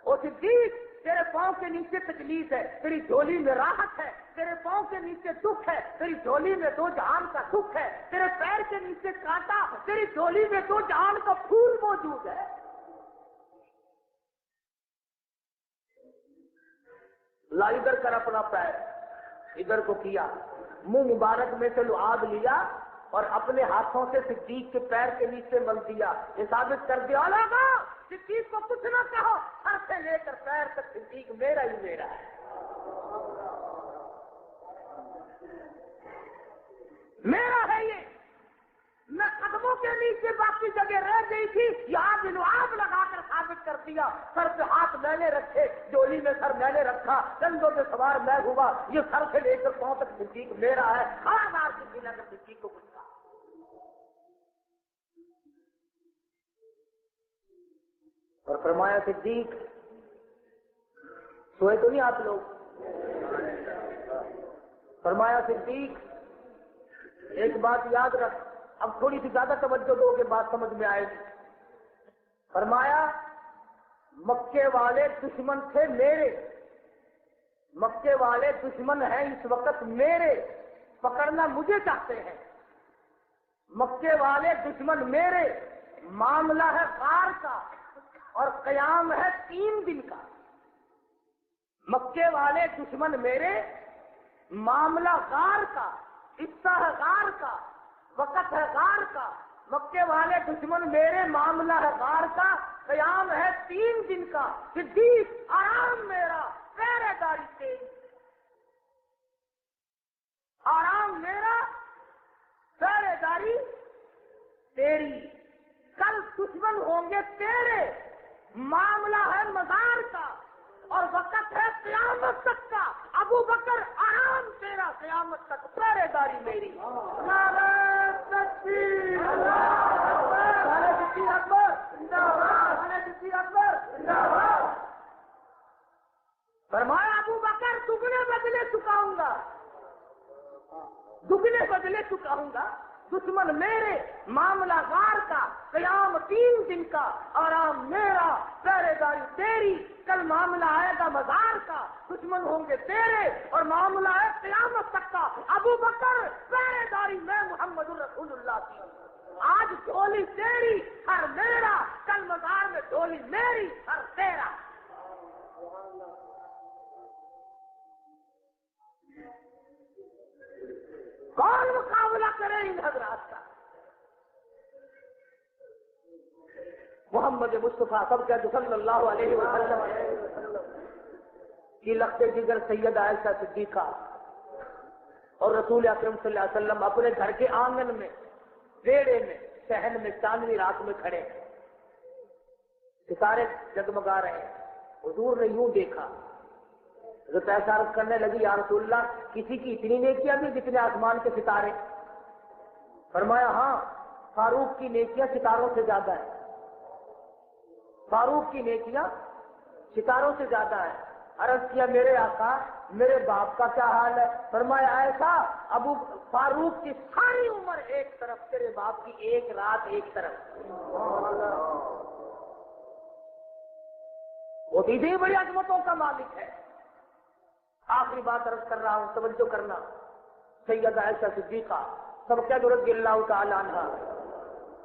او صدیق تیرے پاؤں کے نیچے تکلیف ہے، تیری جھولی میں راحت ہے. تیرے پاؤں کے نیچے دکھ ہے، تیری جھولی میں 2 جہان کا سکھ ہے. تیرے پیر کے نیچے کانٹا، تیری جھولی میں 2 جہان کا پھول موجود ہے. لا ادھر کر اپنا پیر، ادھر کو کیا، منہ مبارک میں سے لعاب لیا اور اپنے ہاتھوں سے صدیق کے پیر کے نیچے مل دیا. یہ ثابت کر دیا لوگا صدیق کو کچھ نہ کہو، سر سے لے کر پیر تک صدیق میرا ہی میرا ہے. میرا ہے یہ. میں قدموں کے نیچے باقی جگہ رہ گئی تھی، یہاں بھی لعاب لگا کر ثابت کر دیا. سر پہ ہاتھ میں نے رکھے، جولی میں سر میں نے رکھا، کندھوں پہ سوار میں ہوا. یہ سر سے لے کر پاؤں تک صدیق میرا ہے. خبردار کسی نے اگر صدیق کو کچھ کہا. اور فرمایا صدیق سوئے تو نہیں آپ لوگ؟ فرمایا صدیق ایک بات یاد رکھ، اب تھوڑی سی زیادہ توجہ دو کہ بات سمجھ میں آئے گی. فرمایا مکے والے دشمن تھے میرے، مکے والے دشمن ہیں اس وقت میرے، پکڑنا مجھے چاہتے ہیں. مکے والے دشمن میرے، معاملہ ہے غار کا اور قیام ہے 3 دن کا. مکے والے دشمن میرے، معاملہ غار کا، حصہ ہے غار کا، وقت ہے غار کا. مکے والے دشمن میرے، معاملہ ہے غار کا، قیام ہے 3 دن کا. صدیق آرام میرا، پہرے داری تیری. آرام میرا، پہرے داری تیری. کل دشمن ہوں گے تیرے، معاملہ ہے مزار کا اور وقت ہے قیامت تک کا۔ ابو بکر آرام تیرا، قیامت تک پہرے داری میری۔ نعرہ تکبیر، نعرہ صدیق اکبر، نعرہ صدیق اکبر، نعرہ۔ فرمایا ابو بکر دگنے بدلے چکاؤں گا، دگنے بدلے چکاؤں گا۔ دشمن میرے، معاملہ غار کا، قیام 3 دن کا، آرام میرا، پہرے داری تیری۔ کل معاملہ آئے گا مزار کا، دشمن ہوں گے تیرے اور معاملہ ہے قیامت تک کا۔ ابو بکر پہرے داری میں محمد الرسول اللہ کی۔ آج ڈھولی تیری، ہر میرا، کل مزار میں ڈھولی میری، ہر تیرا۔ کون مقابلہ کرے ان حضرات کا؟ محمد مصطفیٰ سب کے صلی اللہ علیہ وسلم کی لخت جگر سید عائشہ صدیقہ اور رسول اکرم صلی اللہ علیہ وسلم اپنے گھر کے آنگن میں، ویڑے میں، صحن میں چاندنی رات میں کھڑے ہیں، ستارے جگمگا رہے ہیں۔ حضور نے یوں دیکھا، حضرت عائشہ عرض کرنے لگی یا رسول اللہ کسی کی اتنی نیکیاں بھی جتنے آسمان کے ستارے؟ فرمایا ہاں، فاروق کی نیکیاں ستاروں سے زیادہ ہے، فاروق کی نیکیاں ستاروں سے زیادہ ہے۔ عرض کیا میرے آقا میرے باپ کا کیا حال ہے؟ فرمایا ایسا ابو فاروق کی ساری عمر ایک طرف، تیرے باپ کی ایک رات ایک طرف۔ وہ اتنی بڑی عظمتوں کا مالک ہے۔ آخری بات عرض کر رہا ہوں، توجہ کرنا۔ سیدہ عائشہ صدیقہ سب کیا رضی اللہ تعالی عنہا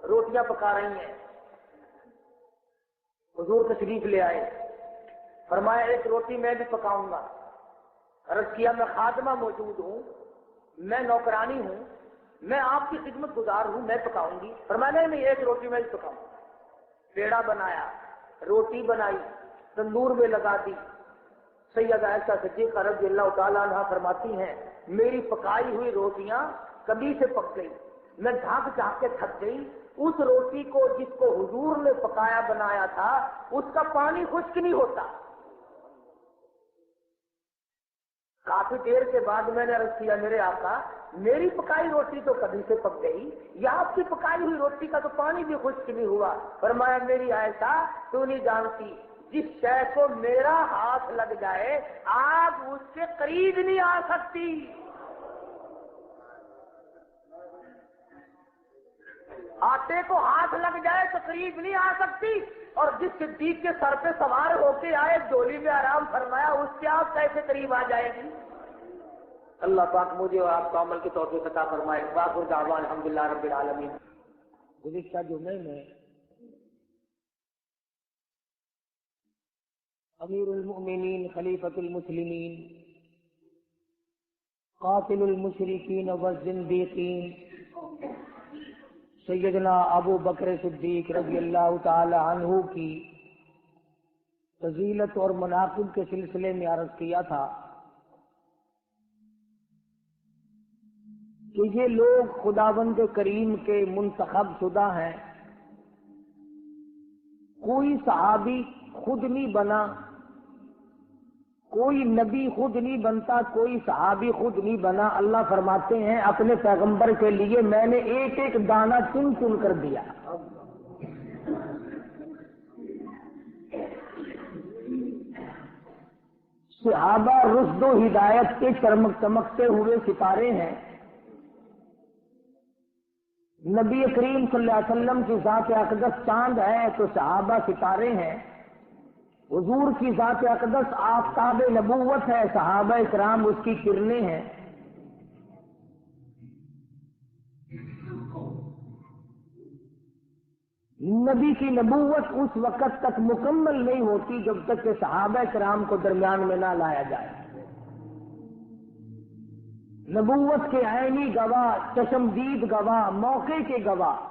روٹیاں پکا رہی ہیں، حضور تشریف لے آئے، فرمایا ایک روٹی میں بھی پکاؤں گا۔ عرض کیا میں خادمہ موجود ہوں، میں نوکرانی ہوں، میں آپ کی خدمت گزار ہوں، میں پکاؤں گی۔ فرمایا نہیں ایک روٹی میں بھی پکاؤں گا۔ پیڑا بنایا، روٹی بنائی، تندور میں لگا دی۔ سیدہ عائشہ صدیقہ رضی اللہ تعالیٰ عنہ فرماتی ہیں میری پکائی ہوئی روٹیاں کبھی سے پک گئی، میں جھانک جھانک کے تھک گئی۔ اس روٹی کو جس کو حضور نے پکایا بنایا تھا اس کا پانی خشک نہیں ہوتا۔ کافی دیر کے بعد میں نے عرض کیا میرے آقا میری پکائی روٹی تو کبھی سے پک گئی، یا آپ کی پکائی ہوئی روٹی کا تو پانی بھی خشک نہیں ہوا۔ فرمایا میری عائشہ تو نہیں جانتی، جس شے کو میرا ہاتھ لگ جائے آگ اس کے قریب نہیں آ سکتی۔ آٹے کو ہاتھ لگ جائے تو قریب نہیں آ سکتی، اور جس صدیق کے سر پہ سوار ہو کے آئے ڈولی میں آرام فرمایا اس کے آپ کیسے قریب آ جائے گی؟ اللہ پاک مجھے اور آپ کو عمل کی توفیق عطا فرمائے۔ وآخر دعوانا الحمدللہ رب العالمین۔ گزشتہ جمعے میں امیر المؤمنین خلیفۃ المسلمین قاتل المشرکین والزندیقین سیدنا ابو بکر صدیق رضی اللہ تعالی عنہ کی فضیلت اور مناقب کے سلسلے میں عرض کیا تھا کہ یہ لوگ خداوند کریم کے منتخب شدہ ہیں۔ کوئی صحابی خود نہیں بنا، کوئی نبی خود نہیں بنتا، کوئی صحابی خود نہیں بنا۔ اللہ فرماتے ہیں اپنے پیغمبر کے لیے میں نے ایک ایک دانہ چن چن کر دیا۔ صحابہ رشد و ہدایت کے چمکتے ہوئے ستارے ہیں۔ نبی کریم صلی اللہ علیہ وسلم کی ذات اقدس چاند ہے تو صحابہ ستارے ہیں۔ حضور کی ذات اقدس آفتاب نبوت ہے، صحابہ اکرام اس کی کرنیں ہیں۔ نبی کی نبوت اس وقت تک مکمل نہیں ہوتی جب تک کہ صحابہ اکرام کو درمیان میں نہ لایا جائے۔ نبوت کے عینی گواہ، چشمدید گواہ، موقع کے گواہ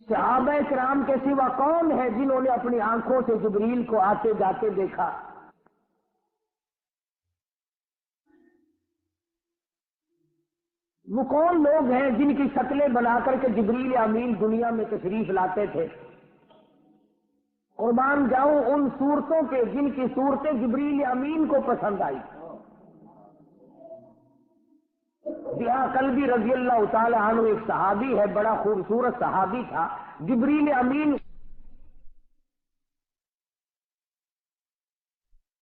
صحابہ کرام کے سوا کون ہے جنہوں نے اپنی آنکھوں سے جبریل کو آتے جاتے دیکھا؟ وہ کون لوگ ہیں جن کی شکلیں بنا کر کے جبریل امین دنیا میں تشریف لاتے تھے؟ قربان جاؤں ان صورتوں کے جن کی صورتیں جبریل امین کو پسند آئی۔ دیہا کلبی رضی اللہ تعالی عنہ ایک صحابی ہے، بڑا خوبصورت صحابی تھا، جبریل امین